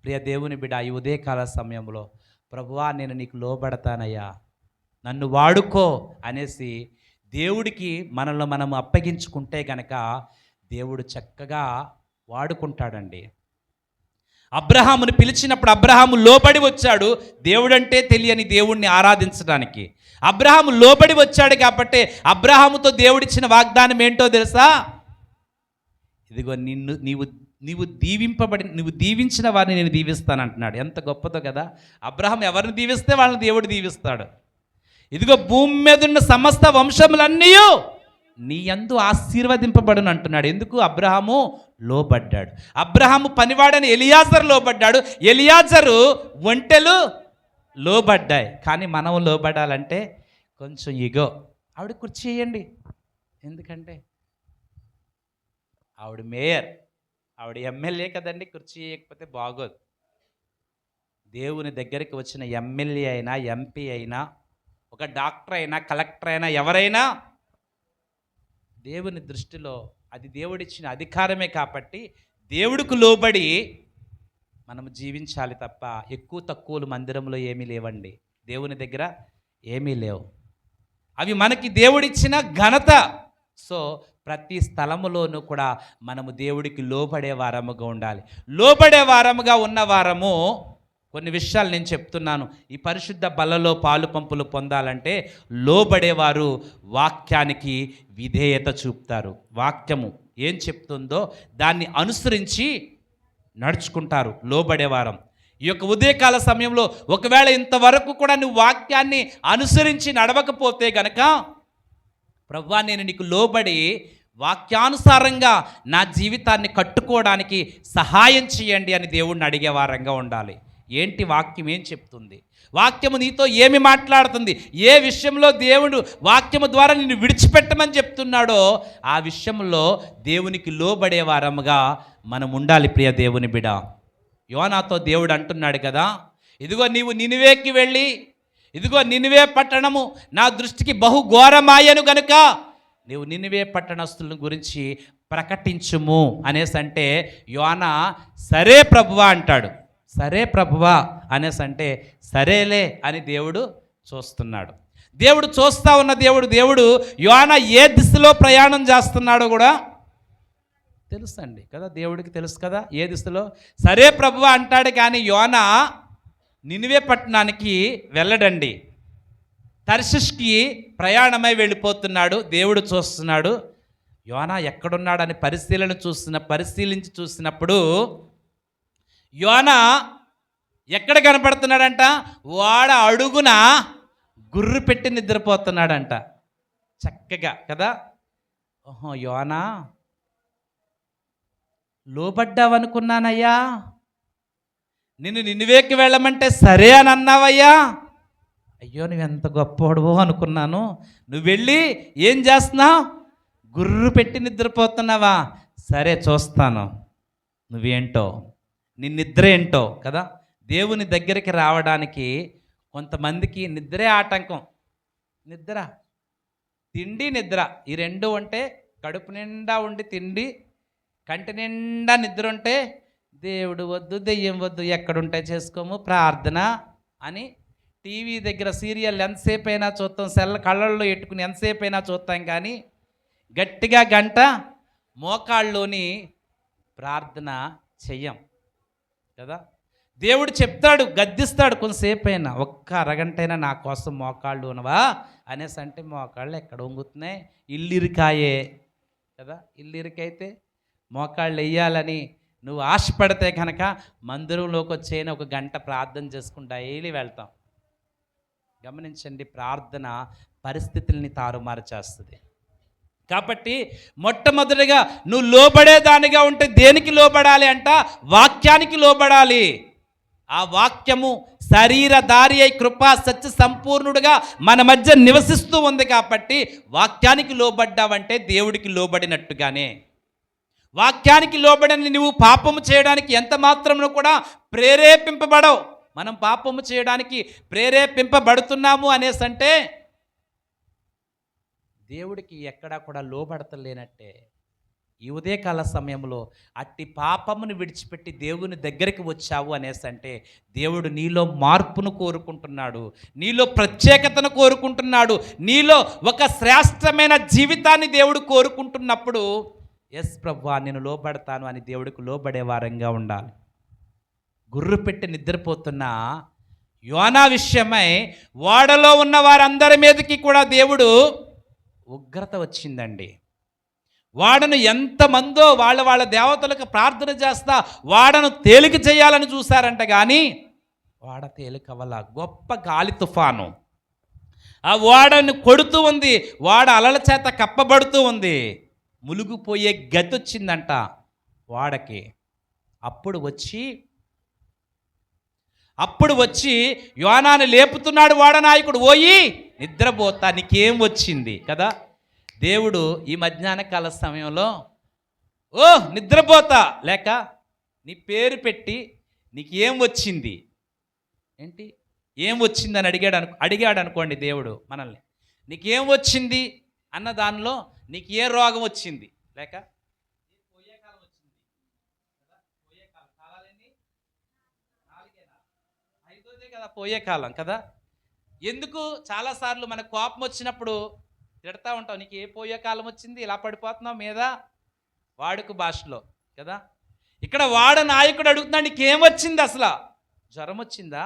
ప్రియ దేవుని బిడ్డ, ఈ ఉదయకాల సమయంలో ప్రభువా నేను నీకు లోబడతానయ్యా, నన్ను వాడుకో అనేసి దేవుడికి మనల్ని మనం అప్పగించుకుంటే గనక దేవుడు చక్కగా వాడుకుంటాడండి. అబ్రహామును పిలిచినప్పుడు అబ్రహాము లోబడి వచ్చాడు, దేవుడంటే తెలియని దేవుణ్ణి ఆరాధించడానికి. అబ్రహాము లోబడి వచ్చాడు కాబట్టి అబ్రహాముతో దేవుడిచ్చిన వాగ్దానం ఏంటో తెలుసా? ఇదిగో నీవు దీవించిన వారిని నేను దీవిస్తాను అంటున్నాడు. ఎంత గొప్పదో కదా. అబ్రహాం ఎవరిని దీవిస్తే వాళ్ళని దేవుడు దీవిస్తాడు. ఇదిగో భూమి మీద ఉన్న సమస్త వంశములన్నీ నీ యందు ఆశీర్వదింపబడును అంటున్నాడు. ఎందుకు? అబ్రహాము లోబడ్డాడు. అబ్రహాము పనివాడని ఎలియాజరు లోబడ్డాడు, ఎలియాజరు ఒంటెలు లోబడ్డాయి. కానీ మనం లోబడాలంటే కొంచెం ఇగో. ఆవిడ కుర్చీ వేయండి, ఎందుకంటే ఆవిడ మేయర్, ఆవిడ ఎమ్మెల్యే కదండి. కుర్చీ వేయకపోతే బాగోదు. దేవుని దగ్గరికి వచ్చిన ఎమ్మెల్యే అయినా, ఎంపీ అయినా, ఒక డాక్టర్ అయినా, కలెక్టర్ అయినా, ఎవరైనా దేవుని దృష్టిలో అది దేవుడిచ్చిన అధికారమే. కాబట్టి దేవుడికి లోబడి మనం జీవించాలి తప్ప ఎక్కువ తక్కువలు మందిరంలో ఏమీ లేవండి. దేవుని దగ్గర ఏమీ లేవు. అవి మనకి దేవుడిచ్చిన ఘనత. సో ప్రతి స్థలములోనూ కూడా మనము దేవుడికి లోబడే వారముగా ఉండాలి. లోబడే వారముగా ఉన్నవారము కొన్ని విషయాలు నేను చెప్తున్నాను. ఈ పరిశుద్ధ బలలో పాలు పంపులు పొందాలంటే లోబడేవారు వాక్యానికి విధేయత చూపుతారు. వాక్యము ఏం చెప్తుందో దాన్ని అనుసరించి నడుచుకుంటారు లోబడేవారం. ఈ యొక్క ఉదయకాల సమయంలో ఒకవేళ ఇంతవరకు కూడా నువ్వు వాక్యాన్ని అనుసరించి నడవకపోతే గనక, ప్రభువా నేను నీకు లోబడి వాక్యానుసారంగా నా జీవితాన్ని కట్టుకోవడానికి సహాయం చేయండి అని దేవుణ్ణి అడిగే వారంగా ఉండాలి. ఏంటి వాక్యం ఏం చెప్తుంది? వాక్యము నీతో ఏమి మాట్లాడుతుంది? ఏ విషయంలో దేవుడు వాక్యము ద్వారా నిన్ను విడిచిపెట్టమని చెప్తున్నాడో ఆ విషయంలో దేవునికి లోబడే వారముగా మనం ఉండాలి. ప్రియ దేవుని బిడ్డ, యోనాతో దేవుడు అంటున్నాడు కదా, ఇదిగో నీవు నినివేకి వెళ్ళి, ఇదిగో నినివే పట్టణము నా దృష్టికి బహుఘోరమాయను గనుక నీవు నినివే పట్టణస్తుల గురించి ప్రకటించుము అనేసి అంటే యోనా సరే ప్రభువా అంటాడు. సరే ప్రభువా అనేసి అంటే సరేలే అని దేవుడు చూస్తున్నాడు. దేవుడు చూస్తూ ఉన్న దేవుడు యోనా ఏ దిశలో ప్రయాణం చేస్తున్నాడో కూడా తెలుసు అండి కదా. దేవుడికి తెలుసు కదా ఏ దిశలో. సరే ప్రభువా అంటాడు, కానీ యోనా నినివే పట్టణానికి వెళ్ళడండి. తర్షిష్కి ప్రయాణమై వెళ్ళిపోతున్నాడు. దేవుడు చూస్తున్నాడు. యోనా ఎక్కడున్నాడని పరిశీలించి చూసినప్పుడు యోనా ఎక్కడ కనపడుతున్నాడంట? వాడ అడుగున గుర్రు పెట్టి నిద్రపోతున్నాడంట చక్కగా కదా. ఓహో యోనా లోబడ్డావనుకున్నానయ్యా, నిన్ను నినివేకి వెళ్ళమంటే సరే అని అన్నావయ్యా, అయ్యో నువ్వు ఎంత గొప్పవాడువో అనుకున్నాను, నువ్వు వెళ్ళి ఏం చేస్తున్నావు, గుర్రు పెట్టి నిద్రపోతున్నావా, సరే చూస్తాను నువ్వేంటో, నీ నిద్ర ఏంటో కదా. దేవుని దగ్గరికి రావడానికి కొంతమందికి నిద్రే ఆటంకం. నిద్ర, తిండి, నిద్ర, ఈ రెండు ఉంటే కడుపు నిండా ఉండి తిండి, కంటి నిండా నిద్ర ఉంటే దేవుడు వద్దు దెయ్యం వద్దు ఎక్కడుంటే చేసుకోము ప్రార్థన అని టీవీ దగ్గర సీరియల్ ఎంతసేపు అయినా చూస్తాం, కళ్ళల్లో ఎట్టుకుని ఎంతసేపు అయినా చూస్తాం, కానీ గట్టిగా గంట మోకాళ్ళలోని ప్రార్థన చెయ్యం కదా. దేవుడు చెప్తాడు, గద్దిస్తాడు, కొంతసేపు అయినా ఒక్క అరగంటైనా నా కోసం మోకాళ్ళు ఉన్నవా అనేసి అంటే మోకాళ్ళు ఎక్కడ వంగుతున్నాయి, ఇల్లిరికాయే కదా. ఇల్లిరికైతే మోకాళ్ళు వెయ్యాలని నువ్వు ఆశపడితే కనుక మందిరంలోకి వచ్చేయని ఒక గంట ప్రార్థన చేసుకుని డైలీ వెళ్తాం. గమనించండి, ప్రార్థన పరిస్థితుల్ని తారుమారు చేస్తుంది. కాబట్టి మొట్టమొదటిగా నువ్వు లోబడేదానిగా ఉంటే దేనికి లోబడాలి అంట, వాక్యానికి లోబడాలి. ఆ వాక్యము శరీరధారి అయి కృపా సత్య సంపూర్ణుడుగా మన మధ్య నివసిస్తూ ఉంది. కాబట్టి వాక్యానికి లోబడ్డావంటే దేవుడికి లోబడినట్టుగానే. వాక్యానికి లోబడని నువ్వు పాపము చేయడానికి ఎంత మాత్రమును కూడా ప్రేరేపింపబడవు. మనం పాపము చేయడానికి ప్రేరేపింపబడుతున్నాము అనేసి అంటే దేవుడికి ఎక్కడా కూడా లోబడతలేనట్టే. ఈ ఉదయకాల సమయంలో అట్టి పాపమును విడిచిపెట్టి దేవుని దగ్గరికి వచ్చావు అనేసి అంటే దేవుడు నీలో మార్పును కోరుకుంటున్నాడు, నీలో ప్రత్యేకతను కోరుకుంటున్నాడు, నీలో ఒక శ్రేష్టమైన జీవితాన్ని దేవుడు కోరుకుంటున్నప్పుడు ఎస్ ప్రభువా నేను లోబడతాను అని దేవుడికి లోబడే వారంగా ఉండాలి. గుర్రు పెట్టి నిద్రపోతున్న యోనా విషయమై ఓడలో ఉన్న వారందరి మీదకి కూడా దేవుడు ఉగ్రత వచ్చిందండి. వాడను ఎంతమందో వాళ్ళ దేవతలకు ప్రార్థన చేస్తా వాడను తేలిక చేయాలని చూశారంట, కానీ వాడ తేలికవల గొప్ప గాలి తుఫాను ఆ వాడను కొడుతూ ఉంది, వాడ అలల చేత కప్పబడుతూ ఉంది, ములుగుపోయే గతి వచ్చిందంట వాడకి. అప్పుడు వచ్చి యోనాను లేపుతున్నాడు వాడనాయకుడు, ఓయి నిద్రపోతా నీకేం వచ్చింది కదా. దేవుడు ఈ మధ్యాహ్న కాల సమయంలో ఓ నిద్రపోతా లేక నీ పేరు పెట్టి నీకు ఏం వచ్చింది ఏంటి, ఏం వచ్చిందని అడిగాడు అనుకోండి దేవుడు మనల్ని, నీకేం వచ్చింది అన్న దానిలో నీకు ఏ రోగం వచ్చింది, లేక పోయే కాలం వచ్చింది కదా. పోయే కాలం కాలాలన్నీ 4 5 కదా పోయే కాలం కదా. ఎందుకు చాలాసార్లు మనకు కోపం వచ్చినప్పుడు తిడతా ఉంటావు, నీకు ఏ పోయే కాలం వచ్చింది ఇలా పడిపోతున్నావు మీద, వాడుక భాషలో కదా. ఇక్కడ వాడ నాయకుడు అడుగుతున్నాడు, నీకేం వచ్చింది, అసలు జ్వరం వచ్చిందా,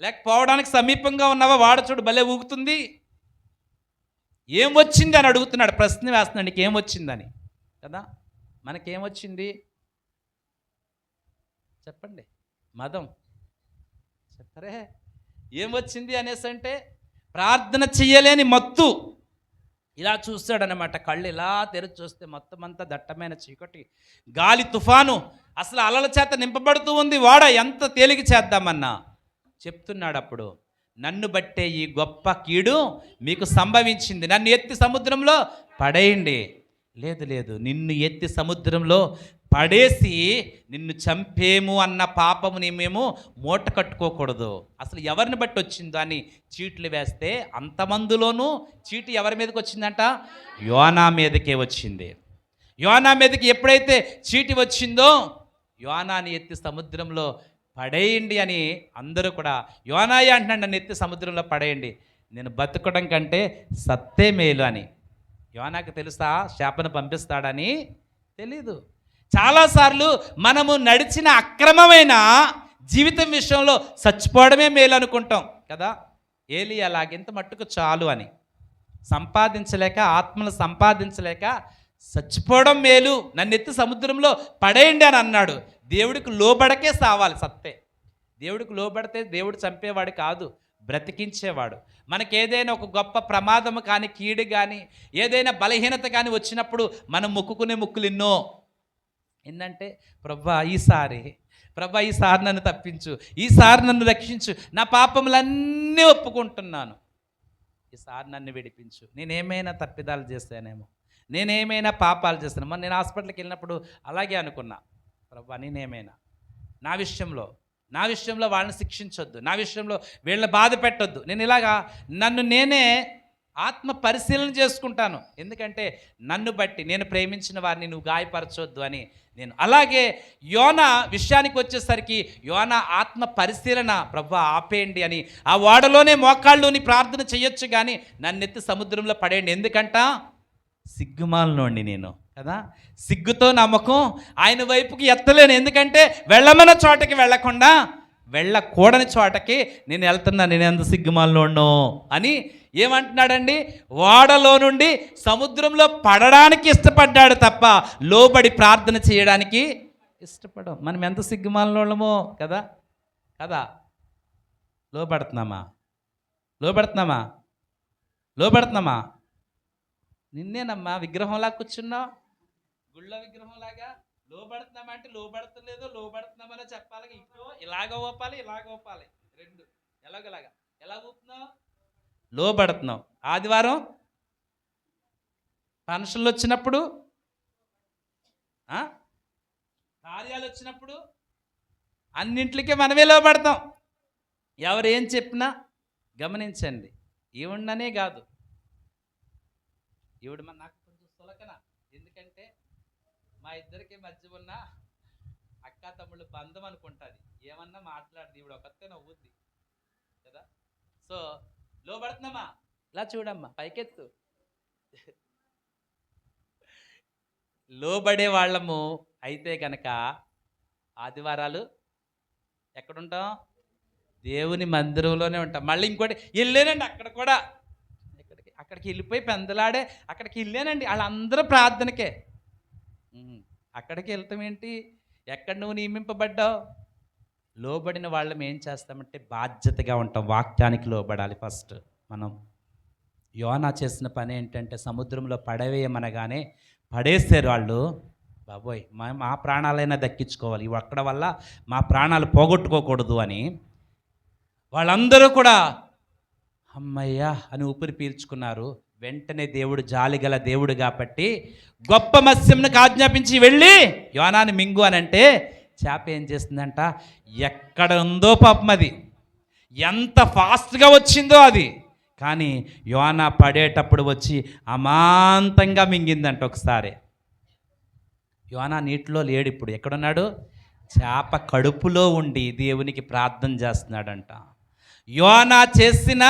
లేకపోవడానికి సమీపంగా ఉన్నావా, వాడ చూడు భలే ఊగుతుంది, ఏం వచ్చింది అని అడుగుతున్నాడు, ప్రశ్న వేస్తున్నాడు, నీకేం వచ్చిందని కదా. మనకేమొచ్చింది చెప్పండి, మదం చెప్పరే. ఏమొచ్చింది అనేసి అంటే ప్రార్థన చెయ్యలేని మత్తు. ఇలా చూస్తాడనమాట, కళ్ళు ఇలా తెరిచి చూస్తే మొత్తం అంతా దట్టమైన చీకటి, గాలి తుఫాను, అసలు అలల చేత నింపబడుతూ ఉంది. వాడ ఎంత తేలిక చేద్దామన్నా చెప్తున్నాడు. అప్పుడు నన్ను బట్టే ఈ గొప్ప కీడు మీకు సంభవించింది, నన్ను ఎత్తి సముద్రంలో పడేయండి. లేదు నిన్ను ఎత్తి సముద్రంలో పడేసి నిన్ను చంపేము అన్న పాపముని మేము మూట కట్టుకోకూడదు. అసలు ఎవరిని బట్టి వచ్చిందో అని చీట్లు వేస్తే అంతమందిలోనూ చీటు ఎవరి మీదకి వచ్చిందంట, యోనా మీదకే వచ్చింది. యోనా మీదకి ఎప్పుడైతే చీటి వచ్చిందో యోనాని ఎత్తి సముద్రంలో పడేయండి అని అందరూ కూడా, యోనాయ అంటున్నాడు నన్ను ఎత్తి సముద్రంలో పడేయండి, నేను బతకడం కంటే సత్తే మేలు అని. యోనాకు తెలుసా శాపను పంపిస్తాడని? తెలీదు. చాలాసార్లు మనము నడిచిన అక్రమమైన జీవితం విషయంలో చచ్చిపోవడమే మేలు అనుకుంటాం కదా. ఏలి అలాగింత మట్టుకు చాలు అని సంపాదించలేక, ఆత్మను సంపాదించలేక చచ్చిపోవడం మేలు, నన్ను ఎత్తి సముద్రంలో పడేయండి అని అన్నాడు. దేవుడికి లోబడకే సావాలి సత్తే. దేవుడికి లోబడితే దేవుడు చంపేవాడు కాదు, బ్రతికించేవాడు. మనకేదైనా ఒక గొప్ప ప్రమాదము కానీ, కీడు కానీ, ఏదైనా బలహీనత కానీ వచ్చినప్పుడు మనం మొక్కుకునే మొక్కులు ఎన్నో. ఏంటంటే ఈసారి నన్ను తప్పించు, ఈసారి నన్ను రక్షించు, నా పాపములన్నీ ఒప్పుకుంటున్నాను, ఈసారి నన్ను విడిపించు. నేనేమైనా తప్పిదాలు చేశానేమో, నేనేమైనా పాపాలు చేస్తానేమో. నేను హాస్పిటల్కి వెళ్ళినప్పుడు అలాగే అనుకున్నా, ప్రభా నేనేమైనా నా విషయంలో వాళ్ళని శిక్షించొద్దు, నా విషయంలో వీళ్ళని బాధ పెట్టొద్దు. నేను ఇలాగా నన్ను నేనే ఆత్మ పరిశీలన చేసుకుంటాను. ఎందుకంటే నన్ను బట్టి నేను ప్రేమించిన వారిని నువ్వు గాయపరచొద్దు అని. నేను అలాగే యోనా విషయానికి వచ్చేసరికి యోనా ఆత్మ పరిశీలన, ప్రభువా ఆపేయండి అని ఆ ఓడలోనే మోకాళ్ళుని ప్రార్థన చేయొచ్చు, కానీ నన్నెత్తి సముద్రంలో పడేయండి. ఎందుకంట సిగ్గుమాలనోండి నేను కదా, సిగ్గుతో నమ్మకం ఆయన వైపుకి ఎత్తలేను. ఎందుకంటే వెళ్ళమన్న చోటకి వెళ్ళకుండా వెళ్ళకూడని చోటకి నేను వెళ్తున్నా, నేను ఎంత సిగ్గుమాలనోడ్నో అని ఏమంటున్నాడండి, ఓడలో నుండి సముద్రంలో పడడానికి ఇష్టపడ్డాడు తప్ప లోబడి ప్రార్థన చేయడానికి ఇష్టపడం. మనం ఎంత సిగ్గుమాలనోళ్ళమో కదా కదా. లోబడుతున్నామా? నిన్నేనమ్మా విగ్రహంలా కూర్చున్నావు, గుళ్ళ విగ్రహంలాగా. లోబడుతున్నామంటే లోబడతలేదో లోబడుతున్నామని చెప్పాలి. ఇప్పుడు ఇలాగ ఊపాలి, రెండు ఎలాగలాగా ఎలా ఊపుతున్నావు? లోబడుతున్నావు. ఆదివారం ఫంక్షన్లు వచ్చినప్పుడు, కార్యాలు వచ్చినప్పుడు అన్నింటికి మనమే లోబడతాం. ఎవరు ఏం చెప్పినా గమనించండి. ఈవిడనే కాదు, ఈవిడ నాకు కొంచెం సులకన. ఎందుకంటే మా ఇద్దరికి మధ్య ఉన్న అక్క తమ్ముళ్ళు బంధం అనుకుంటుంది. ఏమన్నా మాట్లాడుతుంది, ఈవిడ ఒకతే నవ్వుద్ది కదా. సో లోబడుతున్నామా? ఇలా చూడమ్మా, పైకెత్తు. లోబడే వాళ్ళము అయితే కనుక ఆదివారాలు ఎక్కడుంటాం? దేవుని మందిరంలోనే ఉంటాం. మళ్ళీ ఇంకోటి వెళ్ళానండి, అక్కడికి వెళ్ళిపోయి పెందలాడే అక్కడికి వెళ్ళానండి, వాళ్ళందరూ ప్రార్థనకే. అక్కడికి వెళ్తాం ఏంటి? ఎక్కడ నువ్వు నియమింపబడ్డావు? లోబడిన వాళ్ళం ఏం చేస్తామంటే బాధ్యతగా ఉంటాం. వాక్యానికి లోబడాలి ఫస్ట్ మనం. యోనా చేసిన పని ఏంటంటే సముద్రంలో పడవేయమనగానే పడేసారు వాళ్ళు. బాబోయ్, మా ప్రాణాలైనా దక్కించుకోవాలి, అక్కడ వల్ల మా ప్రాణాలు పోగొట్టుకోకూడదు అని వాళ్ళందరూ కూడా అమ్మయ్యా అని ఊపిరి పీల్చుకున్నారు. వెంటనే దేవుడు జాలిగల దేవుడు కాబట్టి గొప్ప మత్స్యంకి ఆజ్ఞాపించి వెళ్ళి యోనాని మింగు అని అంటే చేప ఏం చేస్తుందంట, ఎక్కడ ఉందో పాపం అది, ఎంత ఫాస్ట్గా వచ్చిందో అది, కానీ యోనా పడేటప్పుడు వచ్చి అమాంతంగా మింగిందంట ఒకసారి. యోనా నీటిలో లేడు, ఇప్పుడు ఎక్కడున్నాడు? చేప కడుపులో ఉండి దేవునికి ప్రార్థన చేస్తున్నాడంట. యోనా చేసిన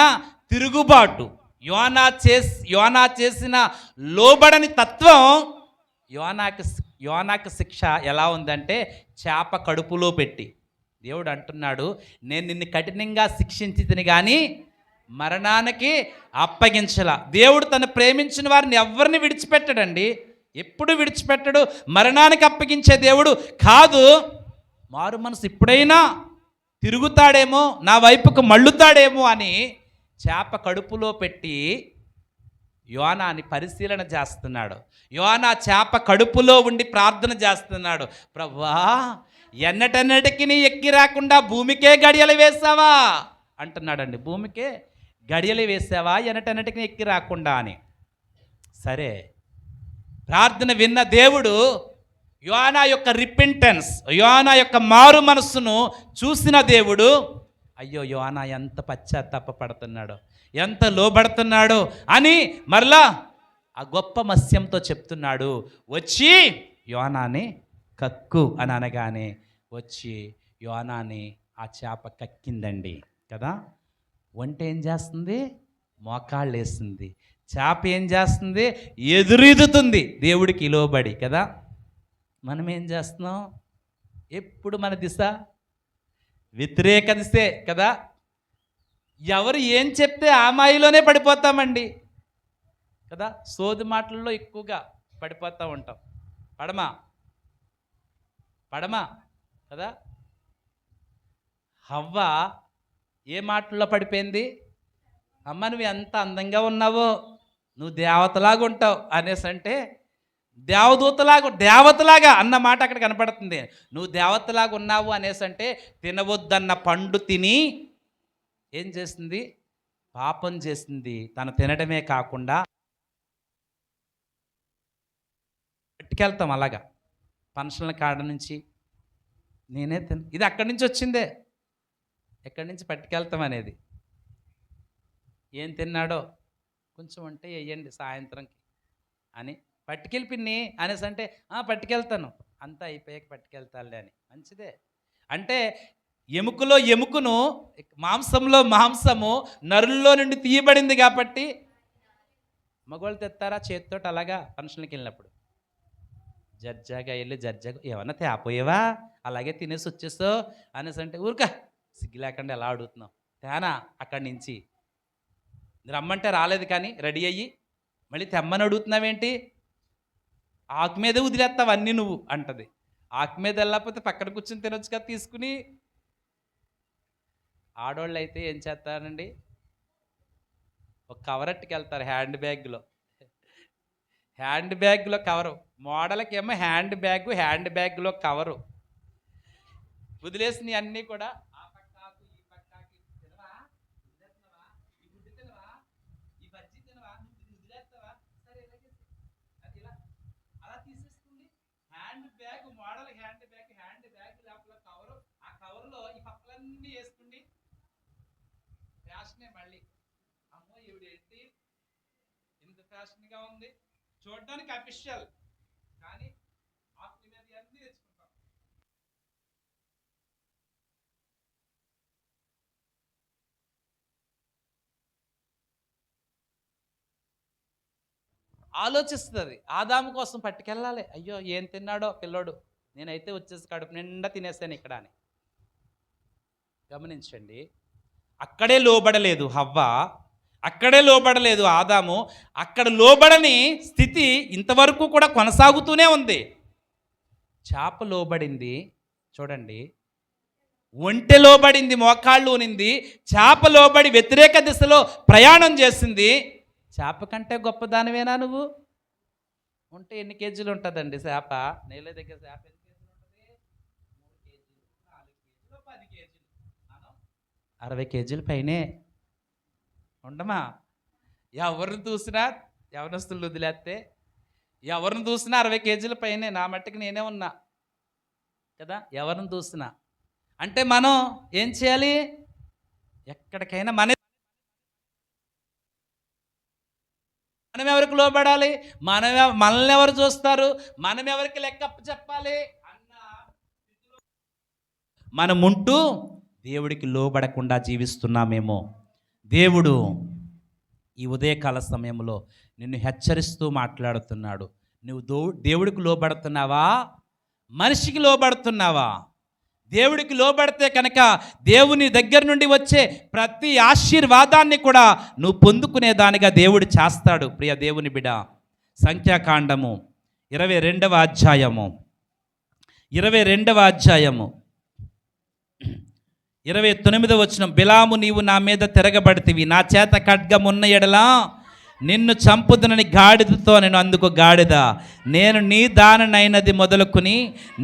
తిరుగుబాటు, యోనా చేసిన లోబడని తత్వం యోనాకి శిక్ష ఎలా ఉందంటే చేప కడుపులో పెట్టి దేవుడు అంటున్నాడు, నేను నిన్ను కఠినంగా శిక్షించితిని కానీ మరణానికి అప్పగించలా. దేవుడు తను ప్రేమించిన వారిని ఎవరిని విడిచిపెట్టడండి, ఎప్పుడు విడిచిపెట్టడు. మరణానికి అప్పగించే దేవుడు కాదు. మారు మనసు ఇప్పుడైనా తిరుగుతాడేమో, నా వైపుకు మళ్ళుతాడేమో అని చేప కడుపులో పెట్టి యోనాని పరిశీలన చేస్తున్నాడు. యోనా చేప కడుపులో ఉండి ప్రార్థన చేస్తున్నాడు. ప్రభువా, ఎన్నటెన్నటికి నీ ఎక్కి రాకుండా భూమికే గడియలు వేసావా అంటున్నాడండి. భూమికే గడియలు వేసావా ఎన్నటెన్నటికి ఎక్కి రాకుండా అని. సరే, ప్రార్థన విన్న దేవుడు యోనా యొక్క రిపెంటెన్స్, యోనా యొక్క మారు మనస్సును చూసిన దేవుడు, అయ్యో యోనా ఎంత పశ్చాత్తాపపడుతున్నాడో, ఎంత లోబడుతున్నాడో అని మరలా ఆ గొప్ప మత్స్యంతో చెప్తున్నాడు. వచ్చి యోనాని కక్కు అని అనగానే వచ్చి యోనాని ఆ చేప కక్కిందండి కదా. వంట ఏం చేస్తుంది? మోకాళ్ళు వేస్తుంది. చేప ఏం చేస్తుంది? ఎదురీదుతుంది దేవుడికి లోబడి కదా. మనం ఏం చేస్తున్నాం? ఎప్పుడు మన దిశ వ్యతిరేక దిశే కదా. ఎవరు ఏం చెప్తే ఆ మాయలోనే పడిపోతామండి కదా. సోది మాటల్లో ఎక్కువగా పడిపోతూ ఉంటాం. పడమా కదా. హవ్వ ఏ మాటల్లో పడిపోయింది? అమ్మ నువ్వు ఎంత అందంగా ఉన్నావో, నువ్వు దేవతలాగా ఉంటావు అనేసి అంటే దేవతలాగా అన్న మాట అక్కడ కనపడుతుంది. నువ్వు దేవతలాగా ఉన్నావు అనేసి అంటే తినవద్దన్న పండు తిని ఏం చేసింది? పాపం చేసింది. తను తినడమే కాకుండా పట్టుకెళ్తాం అలాగా ఫంక్షన్ల కాడ నుంచి ఇది అక్కడి నుంచి వచ్చిందే. ఎక్కడి నుంచి పట్టుకెళ్తాం అనేది. ఏం తిన్నాడో కొంచెం ఉంటే వేయండి సాయంత్రంకి అని పట్టుకెళ్ళి పిన్ని అనేసి అంటే పట్టుకెళ్తాను, అంతా అయిపోయాక పట్టుకెళ్తానులే అని. మంచిదే. అంటే ఎముకలో ఎముకను, మాంసంలో మాంసము నరుల్లో నుండి తీయబడింది కాబట్టి మగవాళ్ళు తెస్తారా చేతితోటి అలాగా ఫంక్షన్కి వెళ్ళినప్పుడు? జడ్జాగా వెళ్ళి జడ్జాగా ఏమన్నా తేపోయేవా అలాగే తినేసి వచ్చేస్తావు అనేసి అంటే ఊరిక సిగ్గు లేకుండా ఎలా అడుగుతున్నావు తేనా అక్కడి నుంచి రమ్మంటే రాలేదు కానీ రెడీ అయ్యి మళ్ళీ తెమ్మని అడుగుతున్నావేంటి? ఆకు మీదే వదిలేస్తావు అన్నీ నువ్వు అంటది. ఆకు మీద వెళ్ళకపోతే పక్కన కూర్చొని తినొచ్చు కదా తీసుకుని. ఆడవాళ్ళు అయితే ఏం చేస్తారండి, ఒక కవర్ అట్టుకెళ్తారు హ్యాండ్ బ్యాగ్లో కవరు. మోడల్కి ఏమో హ్యాండ్ బ్యాగ్లో కవరు వదిలేసినవి అన్నీ కూడా ఆ పక్కాకు ఈ పక్కాకి. తినవా, ఈ గుడ్డు తినవా, ఈ బజ్జీ తినవా, నువ్వు వదిలేస్తావా, సరే అది ఇలా అలా తీసేస్తుంది. మోడల్ హ్యాండ్ బ్యాగ్ లోపల కవరు, ఆ కవర్లో ఈ పక్కలన్నీ వేసుకుండి ఫ్యాషనే. మళ్ళీ అమ్మో ఈవిడేంటి ఇంత ఫ్యాషన్గా ఉంది, చూడడానికి అఫిషియల్ కానీ ఆకుల మీద అన్నీ తెచ్చుకుంటాం. ఆలోచిస్తుంది ఆదాము కోసం పట్టుకెళ్ళాలి. అయ్యో ఏం తిన్నాడో పిల్లోడు, నేనైతే వచ్చేసి కడుపు నిండా తినేసాను ఇక్కడ అని. గమనించండి, అక్కడే లోబడలేదు హవ్వ, అక్కడే లోబడలేదు ఆదాము. అక్కడ లోబడని స్థితి ఇంతవరకు కూడా కొనసాగుతూనే ఉంది. చేప లోబడింది చూడండి, ఒంటె లోబడింది, మోకాళ్ళు ఉనింది. చేప లోబడి వ్యతిరేక దిశలో ప్రయాణం చేసింది. చేప కంటే గొప్పదానివేనా నువ్వు? ఉంటే ఎన్ని కేజీలు ఉంటుందండి చేప? నేల దగ్గర చేప ఎన్ని కేజీలు ఉంటుంది? 3 కేజీలు, 4 కేజీలు, 10 కేజీలు, 60 కేజీల పైనే ఉండమా? ఎవరిని చూసినా యవనస్తులు వదిలేస్తే ఎవరిని చూసినా 60 కేజీల పైనే. నా మట్టుకు నేనే ఉన్నా కదా, ఎవరిని చూసినా. అంటే మనం ఏం చేయాలి? ఎక్కడికైనా మనం ఎవరికి లోబడాలి? మనల్ని ఎవరు చూస్తారు? మనం ఎవరికి లెక్క చెప్పాలి అన్న మనముంటూ దేవుడికి లోబడకుండా జీవిస్తున్నామేమో. దేవుడు ఈ ఉదయకాల సమయంలో నిన్ను హెచ్చరిస్తూ మాట్లాడుతున్నాడు. నువ్వు దేవుడికి లోబడుతున్నావా, మనిషికి లోబడుతున్నావా? దేవుడికి లోబడితే కనుక దేవుని దగ్గర నుండి వచ్చే ప్రతి ఆశీర్వాదాన్ని కూడా నువ్వు పొందుకునేదానిగా దేవుడు చేస్తాడు. ప్రియ దేవుని బిడ్డ, సంఖ్యాకాండము 22వ అధ్యాయము 29వ వచనం. బిలాము, నీవు నా మీద తిరగబడితివి, నా చేత ఖడ్గమున్న ఎడలా నిన్ను చంపుదునని గాడిదతో నేను అందుకు గాడిద, నేను నీ దాననైనది మొదలుకొని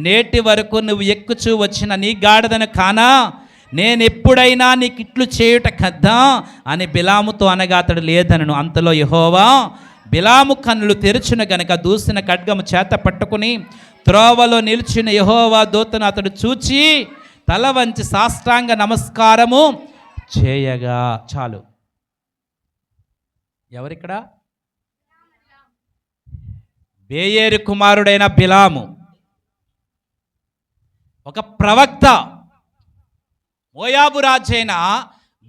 నేటి వరకు నువ్వు ఎక్కుచూ వచ్చిన నీ గాడిదను కానా, నేను ఎప్పుడైనా నీకు ఇట్లు చేయుట కద్దా అని బిలాముతో అనగా అతడు లేదనను. అంతలో యెహోవా బిలాము కన్నులు తెరుచున గనక దూసిన ఖడ్గము చేత పట్టుకుని త్రోవలో నిలిచిన యెహోవా దూతను అతడు చూచి తల వంచి సాష్టాంగ నమస్కారము చేయగా. చాలు. ఎవరిక్కడ? బేయేరు కుమారుడైన బిలాము, ఒక ప్రవక్త. మోయాబు రాజైన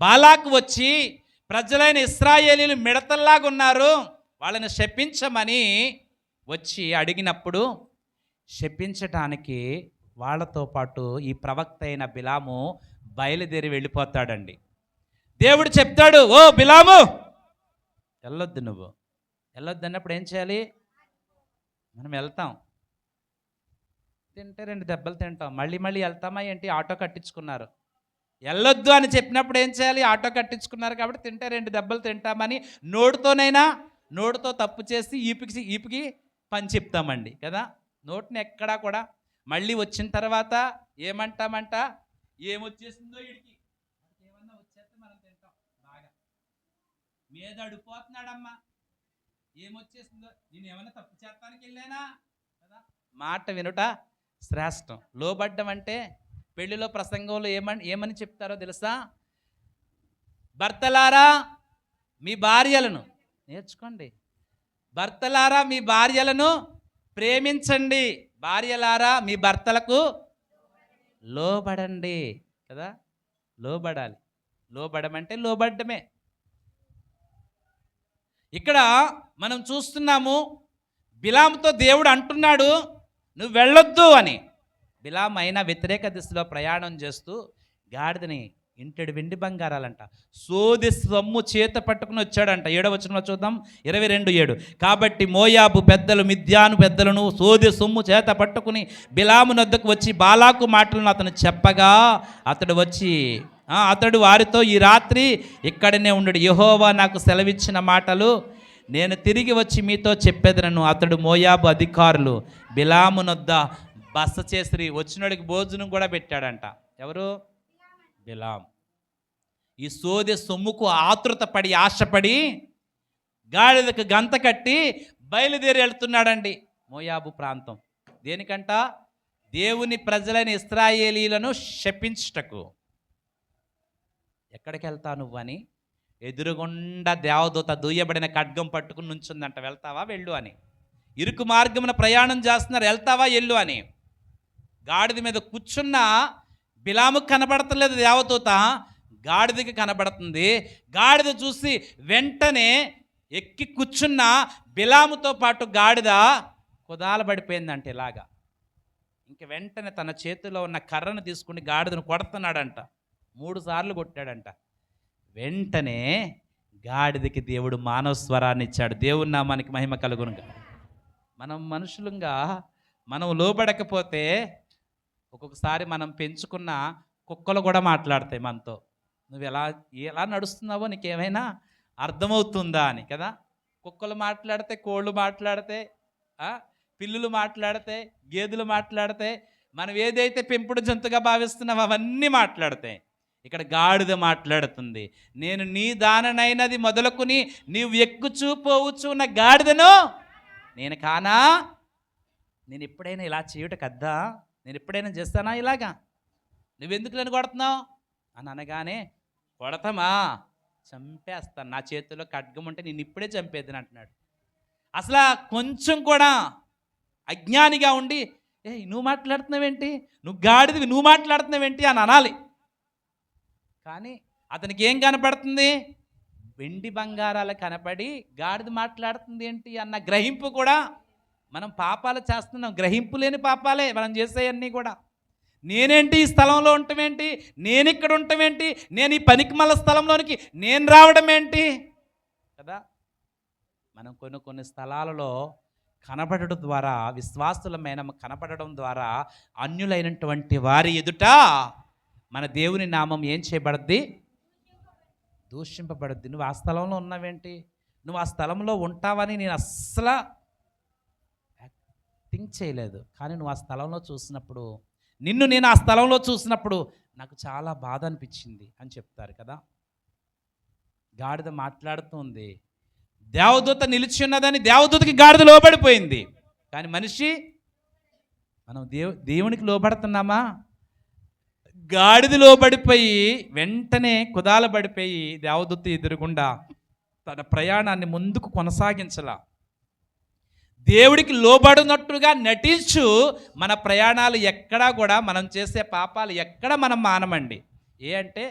బాలాకు వచ్చి ప్రజలైన ఇశ్రాయేలీలు మిడతల్లాగా ఉన్నారు, వాళ్ళని శపించమని వచ్చి అడిగినప్పుడు శపించటానికి వాళ్ళతో పాటు ఈ ప్రవక్త అయిన బిలాము బయలుదేరి వెళ్ళిపోతాడండి. దేవుడు చెప్తాడు, ఓ బిలాము వెళ్ళొద్దు, నువ్వు వెళ్ళొద్దు అన్నప్పుడు ఏం చేయాలి? మనం వెళ్తాం, తింటే 2 దెబ్బలు తింటాం, మళ్ళీ వెళ్తామా ఏంటి? ఆటో కట్టించుకున్నారు. వెళ్ళొద్దు అని చెప్పినప్పుడు ఏం చేయాలి? ఆటో కట్టించుకున్నారు కాబట్టి తింటే 2 దెబ్బలు తింటామని నోటితో తప్పు చేసి ఈపికి పని చెప్తామండి కదా. నోటిని ఎక్కడా కూడా మళ్ళీ వచ్చిన తర్వాత ఏమంటామంట, ఏమొచ్చేసిందో వీడికి ఏమన్నా వచ్చేస్తే మనం తింటాం బాగా. మీద అడిపోతున్నాడమ్మా, ఏమొచ్చేసిందో, నేను ఏమన్నా తప్పు చేస్తానికి వెళ్ళానా కదా. మాట వినుట శ్రేష్టం. లోబడ్డం అంటే పెళ్లిలో ప్రసంగంలో ఏమని చెప్తారో తెలుసా? భర్తలారా మీ భార్యలను నేర్చుకోండి, భర్తలారా మీ భార్యలను ప్రేమించండి, భార్యలారా మీ భర్తలకు లోబడండి కదా. లోబడాలి. లోబడమంటే లోబడ్డమే. ఇక్కడ మనం చూస్తున్నాము, బిలాముతో దేవుడు అంటున్నాడు నువ్వు వెళ్ళొద్దు అని. బిలాము అయినా వ్యతిరేక దిశలో ప్రయాణం చేస్తూ గాడిదని ఇంటెడు వెండి బంగారాలంట సోది సొమ్ము చేత పట్టుకుని వచ్చాడంట. 7వ వచనంలో చూద్దాం, 22:7. కాబట్టి మోయాబు పెద్దలు మిద్యాను పెద్దలను సోది సొమ్ము చేత పట్టుకుని బిలాము నొద్దకు వచ్చి బాలాకు మాటలను అతను చెప్పగా అతడు వారితో ఈ రాత్రి ఇక్కడనే ఉండడు, యెహోవా నాకు సెలవిచ్చిన మాటలు నేను తిరిగి వచ్చి మీతో చెప్పేదనను. అతడు మోయాబు అధికారులు బిలాము నొద్ద బస చేసి వచ్చినోడికి భోజనం కూడా పెట్టాడంట. ఎవరు? బిలాం. ఈ సోదె సొమ్ముకు ఆతృతపడి ఆశపడి గాడిదకు గంత కట్టి బయలుదేరి వెళ్తున్నాడండి మోయాబు ప్రాంతం. దేనికంట? దేవుని ప్రజలైన ఇశ్రాయేలీలను శపించుటకు. ఎక్కడికి వెళ్తావు నువ్వు అని ఎదురుగుండా దేవదూత దూయబడిన ఖడ్గం పట్టుకుని నుంచుందంట. వెళ్తావా? వెళ్ళు అని. ఇరుకు మార్గమున ప్రయాణం చేస్తున్నారు, వెళ్తావా? వెళ్ళు అని. గాడిద మీద కూర్చున్న బిలాముకు కనబడతలేదు దేవదూత, గాడిదకి కనబడుతుంది. గాడిద చూసి వెంటనే ఎక్కి కూర్చున్న బిలాముతో పాటు గాడిద కుదాలబడిపోయిందంట ఇలాగా. ఇంక వెంటనే తన చేతిలో ఉన్న కర్రను తీసుకుని గాడిదను కొడుతున్నాడంట. 3 సార్లు కొట్టాడంట. వెంటనే గాడిదకి దేవుడు మానవ స్వరాన్ని ఇచ్చాడు. దేవుని నామానికి మహిమ కలుగునుగా. మనం మనుషులంగా మనం లోబడకపోతే ఒక్కొక్కసారి మనం పెంచుకున్న కుక్కలు కూడా మాట్లాడతాయి మనతో. నువ్వు ఎలా నడుస్తున్నావో నీకేమైనా అర్థమవుతుందా అని కదా. కుక్కలు మాట్లాడితే, కోళ్ళు మాట్లాడితే, పిల్లులు మాట్లాడితే, గేదెలు మాట్లాడితే, మనం ఏదైతే పెంపుడు జంతుగా భావిస్తున్నామో అవన్నీ మాట్లాడతాయి. ఇక్కడ గాడిద మాట్లాడుతుంది, నేను నీ దాననైనది మొదలుకుని నీవు ఎక్కుచూ పోవచ్చు ఉన్న గాడిదను నేను కానా? నేను ఎప్పుడైనా ఇలా చేయుట కద్దా? నేను ఎప్పుడైనా చేస్తానా ఇలాగా? నువ్వెందుకు నన్ను కొడుతున్నావు అని అనగానే, కొడతామా? చంపేస్తాను, నా చేతిలో ఖడ్గం ఉంటే నేను ఇప్పుడే చంపేద్దని అంటున్నాడు. అసలు కొంచెం కూడా అజ్ఞానిగా ఉండి నువ్వు మాట్లాడుతున్నావేంటి, నువ్వు గాడిదవి నువ్వు మాట్లాడుతున్నావేంటి అని అనాలి. కానీ అతనికి ఏం కనపడుతుంది? వెండి బంగారాలు కనపడి గాడిద మాట్లాడుతుంది ఏంటి అన్న గ్రహింపు కూడా. మనం పాపాలు చేస్తున్నాం, గ్రహింపు లేని పాపాలే మనం చేసేవన్నీ కూడా. నేనేంటి ఈ స్థలంలో ఉండటమేంటి, నేను ఇక్కడ ఉండటమేంటి, నేను ఈ పనికిమాల స్థలంలోనికి నేను రావడం ఏంటి కదా. మనం కొన్ని స్థలాలలో కనబడడం ద్వారా, విశ్వాసులమైన కనబడడం ద్వారా అన్యులైనటువంటి వారి ఎదుట మన దేవుని నామం ఏం చేయబడద్ది? దూషింపబడద్ది. నువ్వు ఆ స్థలంలో ఉన్నావేంటి, నువ్వు ఆ స్థలంలో ఉంటావని నేను అస్సలు థింక్ చేయలేదు. కానీ నువ్వు ఆ స్థలంలో చూసినప్పుడు, నేను ఆ స్థలంలో చూసినప్పుడు నాకు చాలా బాధ అనిపించింది అని చెప్తారు కదా. గాడిద మాట్లాడుతుంది, దేవదూత నిలిచి ఉన్నదని దేవదూతకి గాడిద లోబడిపోయింది. కానీ మనిషి, మనం దేవునికి లోబడుతున్నామా? గాడిద లోబడిపోయి వెంటనే కుదాలబడిపోయి దేవదూత ఎదురుగుండా తన ప్రయాణాన్ని ముందుకు కొనసాగించలా. దేవుడికి లోబడినట్టుగా నటించు మన ప్రయాణాలు ఎక్కడా కూడా, మనం చేసే పాపాలు ఎక్కడ మనం మానమండి. అంటే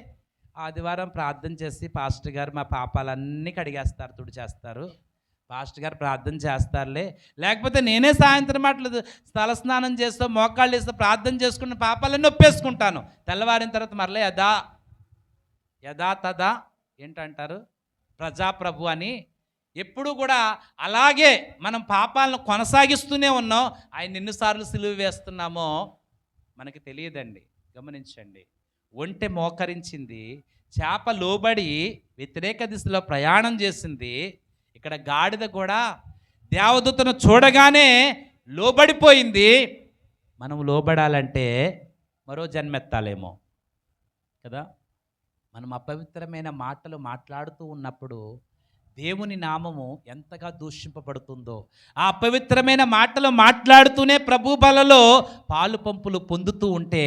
ఆదివారం ప్రార్థన చేసి పాస్టర్ గారు మా పాపాలన్నీ కడిగేస్తారు, తుడిచేస్తారు, పాస్టర్ గారు ప్రార్థన చేస్తారులే, లేకపోతే నేనే సాయంత్రం అట్లా స్థల స్నానం చేస్తూ మోకాళ్ళు వేస్తూ ప్రార్థన చేసుకున్న పాపాలన్నీ ఒప్పేసుకుంటాను. తెల్లవారిన తర్వాత మరలే యథా తదా ఏంటంటారు, ప్రజాప్రభు అని ఎప్పుడు కూడా అలాగే మనం పాపాలను కొనసాగిస్తూనే ఉన్నాం. ఆయన ఎన్నిసార్లు సిలువ వేస్తున్నామో మనకి తెలియదండి. గమనించండి. ఒంటె మోకరించింది, చేప లోబడి వ్యతిరేక దిశలో ప్రయాణం చేసింది. ఇక్కడ గాడిద కూడా దేవదూతను చూడగానే లోబడిపోయింది. మనం లోబడాలంటే మరో జన్మెత్తాలేమో కదా. మనం అపవిత్రమైన మాటలు మాట్లాడుతూ ఉన్నప్పుడు దేవుని నామము ఎంతగా దూషింపబడుతుందో, ఆ అపవిత్రమైన మాటలు మాట్లాడుతూనే ప్రభు బలలో పాలు పంపులు పొందుతూ ఉంటే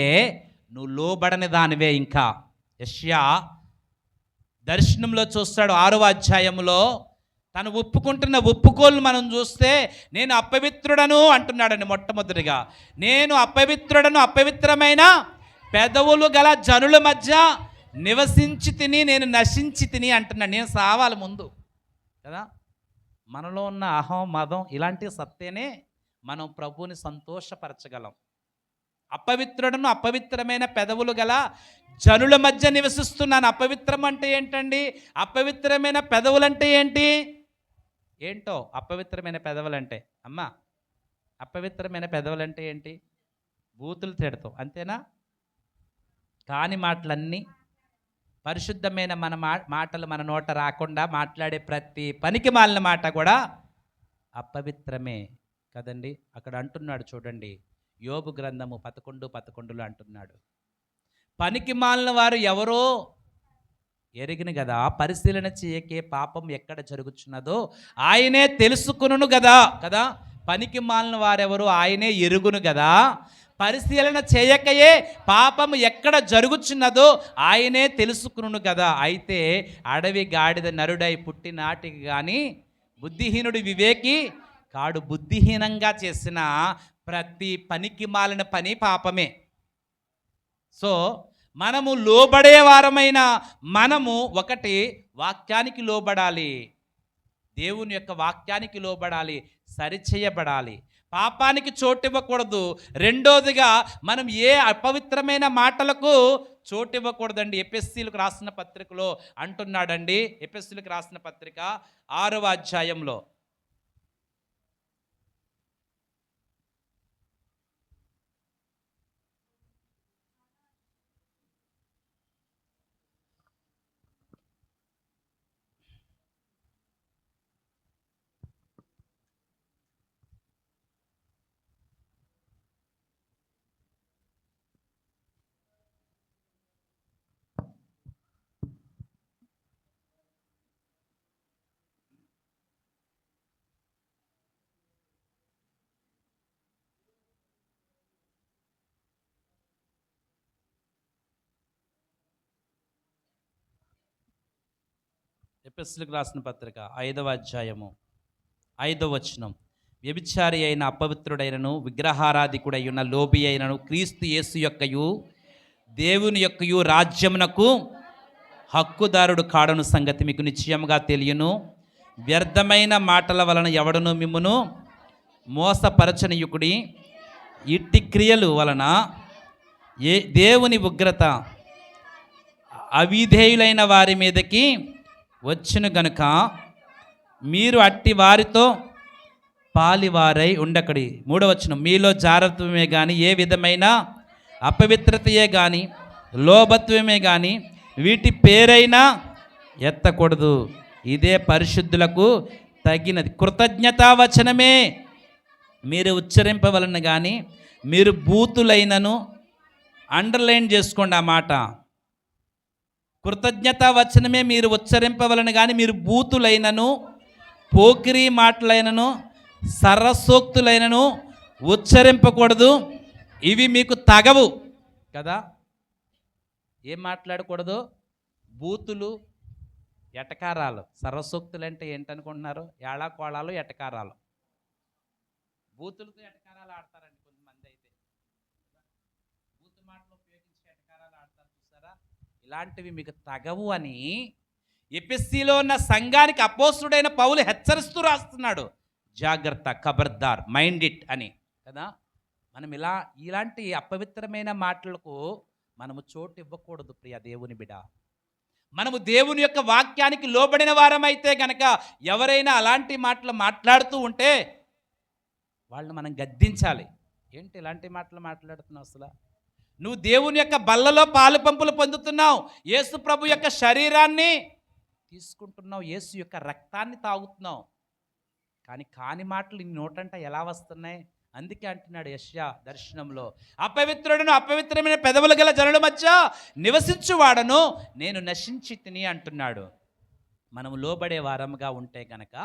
నువ్వు లోబడని దానివే. ఇంకా యెషయా దర్శనంలో చూస్తాడు 6వ అధ్యాయంలో తను ఒప్పుకుంటున్న ఒప్పుకోలు మనం చూస్తే, నేను అపవిత్రుడను అంటున్నాడని. మొట్టమొదటిగా నేను అపవిత్రుడను, అపవిత్రమైన పెదవులు గల జనుల మధ్య నివసించి తిని నేను నశించి తిని అంటున్నాడు. నేను సావాలి ముందు కదా. మనలో ఉన్న అహం మదం ఇలాంటివి సత్తేనే మనం ప్రభువుని సంతోషపరచగలం. అపవిత్రుడను, అపవిత్రమైన పెదవులు గల జనుల మధ్య నివసిస్తున్నాను. అపవిత్రం అంటే ఏంటండి? అపవిత్రమైన పెదవులంటే ఏంటి? ఏంటో అపవిత్రమైన పెదవులంటే అమ్మా, అపవిత్రమైన పెదవులంటే ఏంటి? బూతులు తిడతాం అంతేనా? కాని మాటలన్నీ, పరిశుద్ధమైన మన మాటలు మన నోట రాకుండా మాట్లాడే ప్రతి పనికి మాలిన మాట కూడా అపవిత్రమే కదండి. అక్కడ అంటున్నాడు చూడండి, యోబు గ్రంథము 11:11 అంటున్నాడు, పనికి మాలిన వారు ఎవరో ఎరిగిన కదా, పరిశీలన చేయకే పాపం ఎక్కడ జరుగుతున్నదో ఆయనే తెలుసుకును కదా. కదా, పనికి మాలిన వారెవరు ఆయనే ఎరుగును కదా, పరిశీలన చేయకయే పాపం ఎక్కడ జరుగుచున్నదో ఆయనే తెలుసుకును కదా. అయితే అడవి గాడిద నరుడై పుట్టినాటికి కానీ బుద్ధిహీనుడు వివేకి కాడు. బుద్ధిహీనంగా చేసిన ప్రతి పనికి మాలిన పని పాపమే. సో మనము లోబడే వారమైన మనము ఒకటి వాక్యానికి లోబడాలి, దేవుని యొక్క వాక్యానికి లోబడాలి, సరిచేయబడాలి, పాపానికి చోటివ్వకూడదు. రెండోదిగా మనం ఏ అపవిత్రమైన మాటలకు చోటివ్వకూడదండి. ఎఫెసీయులకు రాసిన పత్రికలో అంటున్నాడండి, ఎఫెసీయులకు రాసిన పత్రిక 6వ అధ్యాయంలో ఎఫెసీయులకు రాసిన పత్రిక 5వ అధ్యాయము 5వ వచనం, వ్యభిచారి అయిన అపవిత్రుడైనను విగ్రహారాధికుడై ఉన్న లోబి అయినను క్రీస్తు యేసు యొక్కయు దేవుని యొక్కయు రాజ్యమునకు హక్కుదారుడు కాడను సంగతి మీకు నిశ్చయముగా తెలియను. వ్యర్థమైన మాటల వలన ఎవడను మిమ్మును మోసపరచనీయుకుడి. ఇట్టి క్రియలు వలన దేవుని ఉగ్రత అవిధేయులైన వారి మీదకి వచ్చును గనుక మీరు అట్టి వారితో పాలివారై ఉండకడి. 3వ వచనం, మీలో జారత్వమే కానీ ఏ విధమైన అపవిత్రతయే కానీ లోభత్వమే కానీ వీటి పేరైనా ఎత్తకూడదు. ఇదే పరిశుద్ధులకు తగినది. కృతజ్ఞతావచనమే మీరు ఉచ్చరింపవలన కానీ మీరు బూతులైనను, అండర్లైన్ చేసుకోండి ఆ మాట, కృతజ్ఞతా వచనమే మీరు ఉచ్చరింపవలను కానీ మీరు బూతులైనను, పోకిరీ మాటలైనను, సరసోక్తులైనను ఉచ్చరింపకూడదు. ఇవి మీకు తగవు కదా. ఏం మాట్లాడకూడదు? బూతులు, ఎటకారాలు. సరసోక్తులు అంటే ఏంటనుకుంటున్నారు? ఏళాకోళాలు, ఎటకారాలు. బూతులతో ఎటకారాలు ఆడతారండి కొంతమంది. అయితే బూతు మాటలు ఉపయోగించి ఎటకారాలు ఆడతారు చూసారా. ఇలాంటివి మీకు తగవు అని ఎఫెసీలో ఉన్న సంఘానికి అపోస్తుడైన పౌలు హెచ్చరిస్తూ రాస్తున్నాడు. జాగ్రత్త, ఖబర్దార్, మైండ్ ఇట్ అని కదా. మనం ఇలాంటి అపవిత్రమైన మాటలకు మనము చోటు ఇవ్వకూడదు ప్రియ దేవుని బిడ్డ. మనము దేవుని యొక్క వాక్యానికి లోబడిన వారమైతే గనక ఎవరైనా అలాంటి మాటలు మాట్లాడుతూ ఉంటే వాళ్ళని మనం గద్దించాలి. ఏంటి ఇలాంటి మాటలు మాట్లాడుతున్నావు? అసలు నువ్వు దేవుని యొక్క బల్లలో పాలు పంపులు పొందుతున్నావు, యేసు ప్రభు యొక్క శరీరాన్ని తీసుకుంటున్నావు, యేసు యొక్క రక్తాన్ని తాగుతున్నావు. కానీ కాని మాటలు నీ నోటంట ఎలా వస్తున్నాయి? అందుకే అంటున్నాడు యెషయా దర్శనంలో, అపవిత్రుడును అపవిత్రమైన పెదవులు గల జనుల మధ్య నివసించువాడను నేను నశించి తిని అంటున్నాడు. మనం లోబడే వారముగా ఉంటే కనుక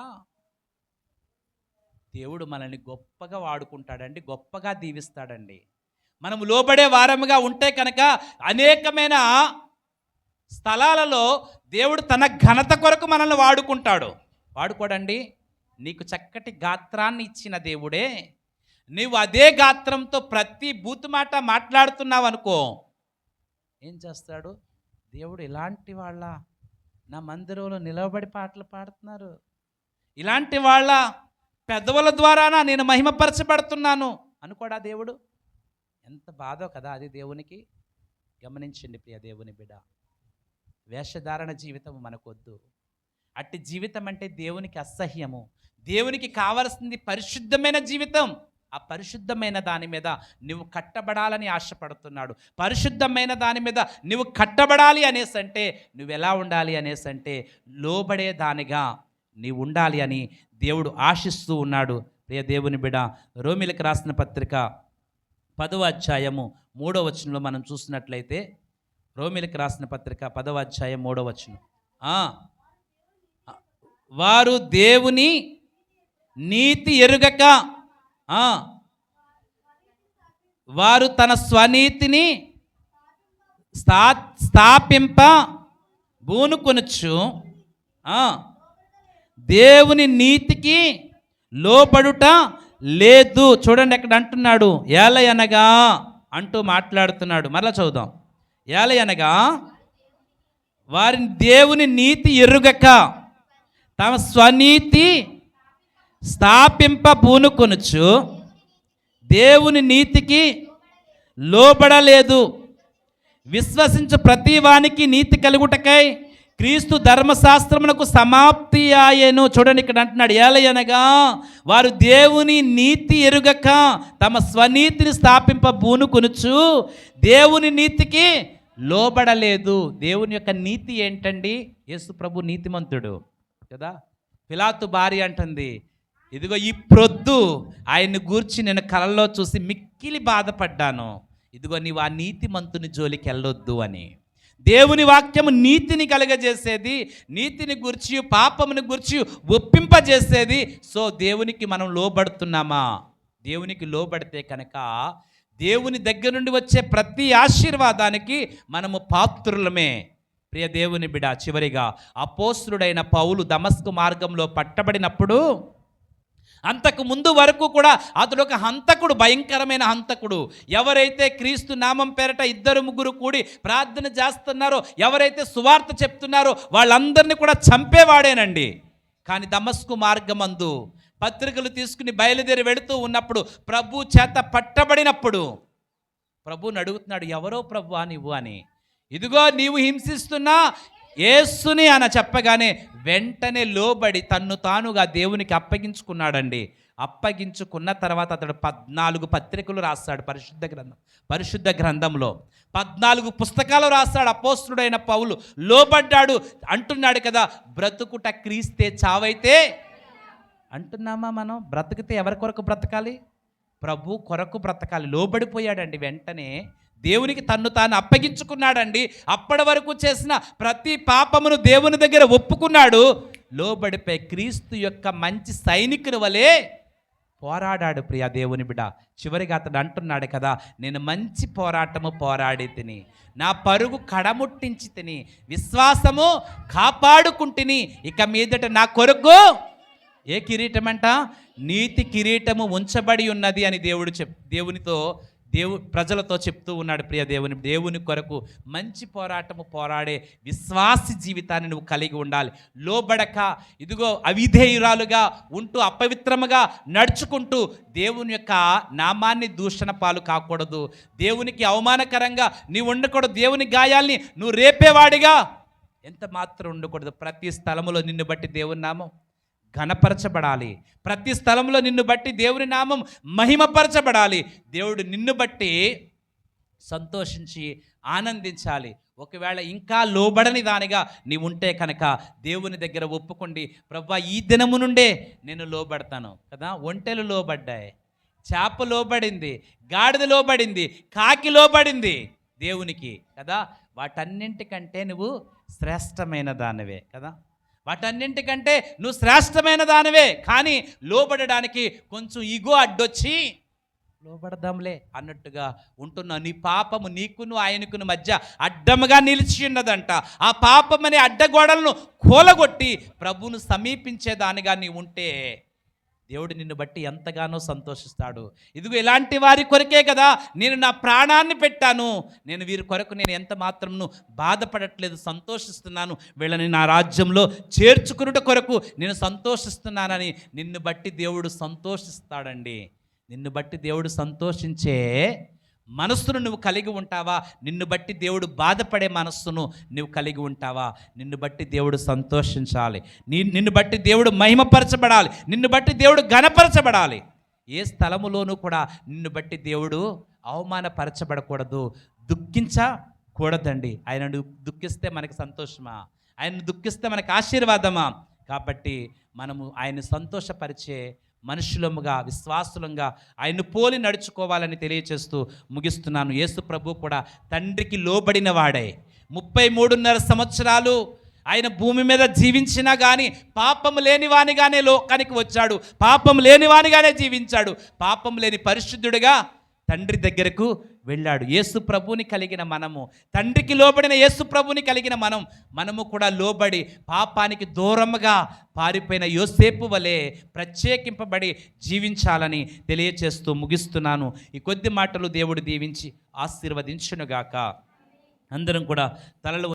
దేవుడు మనల్ని గొప్పగా వాడుకుంటాడండి, గొప్పగా దీవిస్తాడండి. మనం లోబడే వారముగా ఉంటే కనుక అనేకమైన స్థలాలలో దేవుడు తన ఘనత కొరకు మనల్ని వాడుకోడండి. నీకు చక్కటి గాత్రాన్ని ఇచ్చిన దేవుడే నీవు అదే గాత్రంతో ప్రతి బూతు మాట మాట్లాడుతున్నావు అనుకో, ఏం చేస్తాడు దేవుడు? ఇలాంటి వాళ్ళ నా మందిరంలో నిలబడి పాటలు పాడుతున్నారు, ఇలాంటి వాళ్ళ పెదవుల ద్వారానా నేను మహిమపరచబడుతున్నాను అనుకోడా దేవుడు? ఎంత బాధో కదా అది దేవునికి. గమనించండి ప్రియ దేవుని బిడ్డ, వేషధారణ జీవితం మనకొద్దు. అట్టి జీవితం అంటే దేవునికి అసహ్యము. దేవునికి కావలసింది పరిశుద్ధమైన జీవితం. ఆ పరిశుద్ధమైన దాని మీద నువ్వు కట్టబడాలని ఆశపడుతున్నాడు. పరిశుద్ధమైన దాని మీద నువ్వు కట్టబడాలి అనేసంటే నువ్వు ఎలా ఉండాలి అనేసంటే లోబడే దానిగా నీవు ఉండాలి అని దేవుడు ఆశిస్తూ ఉన్నాడు. ప్రియ దేవుని బిడ్డ, రోమీలకు రాసిన పత్రిక 10వ అధ్యాయము 3వ వచనంలో మనం చూసినట్లయితే, రోమీలకు రాసిన పత్రిక 10వ అధ్యాయం 3వ వచనం, వారు దేవుని నీతి ఎరుగక వారు తన స్వనీతిని స్థాపింప బూనుకొనుచు దేవుని నీతికి లోబడుట లేదు. చూడండి ఎక్కడ అంటున్నాడు, ఏలయనగా అంటూ మాట్లాడుతున్నాడు. మరలా చదువుదాం. ఏలయనగా వారిని దేవుని నీతి ఎరుగక తమ స్వనీతి స్థాపింప బూనుకొనుచు దేవుని నీతికి లోబడలేదు. విశ్వసించు ప్రతి వానికి నీతి కలుగుటకై క్రీస్తు ధర్మశాస్త్రమునకు సమాప్తి ఆయెను. చూడండి ఇక్కడ అంటున్నాడు, ఏలయనగా వారు దేవుని నీతి ఎరుగక తమ స్వనీతిని స్థాపింప బూనుకొనుచు దేవుని నీతికి లోబడలేదు. దేవుని యొక్క నీతి ఏంటండి? యేసు ప్రభు నీతిమంతుడు కదా. పిలాతు భార్య అంటుంది, ఇదిగో ఈ ప్రొద్దు ఆయన్ని గూర్చి నేను కలలో చూసి మిక్కిలి బాధపడ్డాను, ఇదిగో నీవు ఆ నీతిమంతుని జోలికి వెళ్ళొద్దు అని. దేవుని వాక్యము నీతిని కలుగజేసేది, నీతిని గురించి పాపముని గురించి ఒప్పింపజేసేది. సో దేవునికి మనం లోబడుతున్నామా? దేవునికి లోబడితే కనుక దేవుని దగ్గర నుండి వచ్చే ప్రతి ఆశీర్వాదానికి మనము పాత్రులమే. ప్రియ దేవుని బిడ్డ, చివరిగా అపోస్తలుడైన పౌలు దమస్కు మార్గంలో పట్టబడినప్పుడు, అంతకు ముందు వరకు కూడా అతడు ఒక హంతకుడు, భయంకరమైన హంతకుడు. ఎవరైతే క్రీస్తు నామం పేరట 2-3 కూడి ప్రార్థన చేస్తున్నారో, ఎవరైతే సువార్త చెప్తున్నారో వాళ్ళందరినీ కూడా చంపేవాడేనండి. కానీ దమస్కు మార్గమందు పత్రికలు తీసుకుని బయలుదేరి వెళుతూ ఉన్నప్పుడు ప్రభు చేత పట్టబడినప్పుడు ప్రభువుని అడుగుతున్నాడు, ఎవరో ప్రభువా నీవు అని. ఇదిగో నీవు హింసిస్తున్నా యేసుని అని చెప్పగానే వెంటనే లోబడి తన్ను తానుగా దేవునికి అప్పగించుకున్నాడండి. అప్పగించుకున్న తర్వాత అతడు 14 పత్రికలు రాస్తాడు. పరిశుద్ధ గ్రంథంలో 14 పుస్తకాలు రాస్తాడు. అపోస్తలుడైన పౌలు లోబడ్డాడు. అంటున్నాడు కదా, బ్రతుకుట క్రీస్తే చావైతే అంటున్నామా? మనం బ్రతికితే ఎవరి కొరకు బ్రతకాలి? ప్రభు కొరకు బ్రతకాలి. లోబడిపోయాడండి. వెంటనే దేవునికి తన్ను తాను అప్పగించుకున్నాడండి. అప్పటి వరకు చేసిన ప్రతి పాపమును దేవుని దగ్గర ఒప్పుకున్నాడు. లోబడిపోయి క్రీస్తు యొక్క మంచి సైనికుని వలె పోరాడాడు. ప్రియ దేవుని బిడ్డ, చివరిగా అతడు అంటున్నాడు కదా, నేను మంచి పోరాటము పోరాడి తిని, నా పరుగు కడముట్టించి తిని, విశ్వాసము కాపాడుకుంటుని, ఇక మీదట నా కొరకు ఏ కిరీటం అంట? నీతి కిరీటము ఉంచబడి ఉన్నది అని దేవునితో ప్రజలతో చెప్తూ ఉన్నాడు. ప్రియ దేవుని కొరకు మంచి పోరాటము పోరాడే విశ్వాసి జీవితాన్ని నువ్వు కలిగి ఉండాలి. లోబడక ఇదిగో అవిధేయురాలుగా ఉంటూ అపవిత్రముగా నడుచుకుంటూ దేవుని యొక్క నామాన్ని దూషణ పాలు కాకూడదు. దేవునికి అవమానకరంగా నీవు ఉండకూడదు. దేవుని గాయాల్ని నువ్వు రేపేవాడిగా ఎంత మాత్రం ఉండకూడదు. ప్రతి స్థలములో నిన్ను బట్టి దేవుని నామం ఘనపరచబడాలి. ప్రతి స్థలంలో నిన్ను బట్టి దేవుని నామం మహిమపరచబడాలి. దేవుడు నిన్ను బట్టి సంతోషించి ఆనందించాలి. ఒకవేళ ఇంకా లోబడని దానిగా నీవు ఉంటే కనుక దేవుని దగ్గర ఒప్పుకోండి, ప్రభువా ఈ దినము నుండే నేను లోబడతాను కదా. ఒంటెలు లోబడ్డాయి, చేప లోబడింది, గాడిద లోబడింది, కాకి లోబడింది దేవునికి కదా. వాటన్నింటికంటే నువ్వు శ్రేష్టమైన దానివే కదా. వాటన్నింటికంటే నువ్వు శ్రేష్టమైన దానివే. కానీ లోబడడానికి కొంచెం ఈగో అడ్డొచ్చి లోబడదాంలే అన్నట్టుగా ఉంటున్నావు. నీ పాపము నీకును ఆయనకును మధ్య అడ్డముగా నిలిచి ఉన్నదంట. ఆ పాపమనే అడ్డగోడలను కూలగొట్టి ప్రభువును సమీపించేదానిగా నీవు ఉంటే దేవుడు నిన్ను బట్టి ఎంతగానో సంతోషిస్తాడు. ఇదిగో ఇలాంటి వారి కొరకే కదా నేను నా ప్రాణాన్ని పెట్టాను, నేను వీరి కొరకు నేను ఎంత మాత్రమును బాధపడట్లేదు, సంతోషిస్తున్నాను, వీళ్ళని నా రాజ్యంలో చేర్చుకునుట కొరకు నేను సంతోషిస్తున్నానని నిన్ను బట్టి దేవుడు సంతోషిస్తాడండి. నిన్ను బట్టి దేవుడు సంతోషించే మనస్సును నువ్వు కలిగి ఉంటావా? నిన్ను బట్టి దేవుడు బాధపడే మనస్సును నువ్వు కలిగి ఉంటావా? నిన్ను బట్టి దేవుడు సంతోషించాలి, నిన్ను బట్టి దేవుడు మహిమపరచబడాలి, నిన్ను బట్టి దేవుడు ఘనపరచబడాలి. ఏ స్థలములోనూ కూడా నిన్ను బట్టి దేవుడు అవమానపరచబడకూడదు, దుఃఖించకూడదండి. ఆయనను దుఃఖిస్తే మనకి సంతోషమా? ఆయనను దుఃఖిస్తే మనకు ఆశీర్వాదమా? కాబట్టి మనము ఆయన్ని సంతోషపరిచే మనుషులముగా, విశ్వాసులంగా ఆయన్ను పోలి నడుచుకోవాలని తెలియచేస్తూ ముగిస్తున్నాను. యేసు ప్రభు కూడా తండ్రికి లోబడిన వాడే 33.5 సంవత్సరాలు ఆయన భూమి మీద జీవించినా కానీ పాపము లేనివానిగానే లోకానికి వచ్చాడు, పాపం లేనివానిగానే జీవించాడు, పాపం లేని పరిశుద్ధుడిగా తండ్రి దగ్గరకు వెళ్ళాడు. యేసు ప్రభుని కలిగిన మనము, తండ్రికి లోబడిన యేసు ప్రభుని కలిగిన మనము కూడా లోబడి పాపానికి దూరముగా పారిపోయిన యోసేపు వలె ప్రత్యేకింపబడి జీవించాలని తెలియచేస్తూ ముగిస్తున్నాను. ఈ కొద్ది మాటలు దేవుడు దీవించి ఆశీర్వదించునుగాక. అందరం కూడా తలలు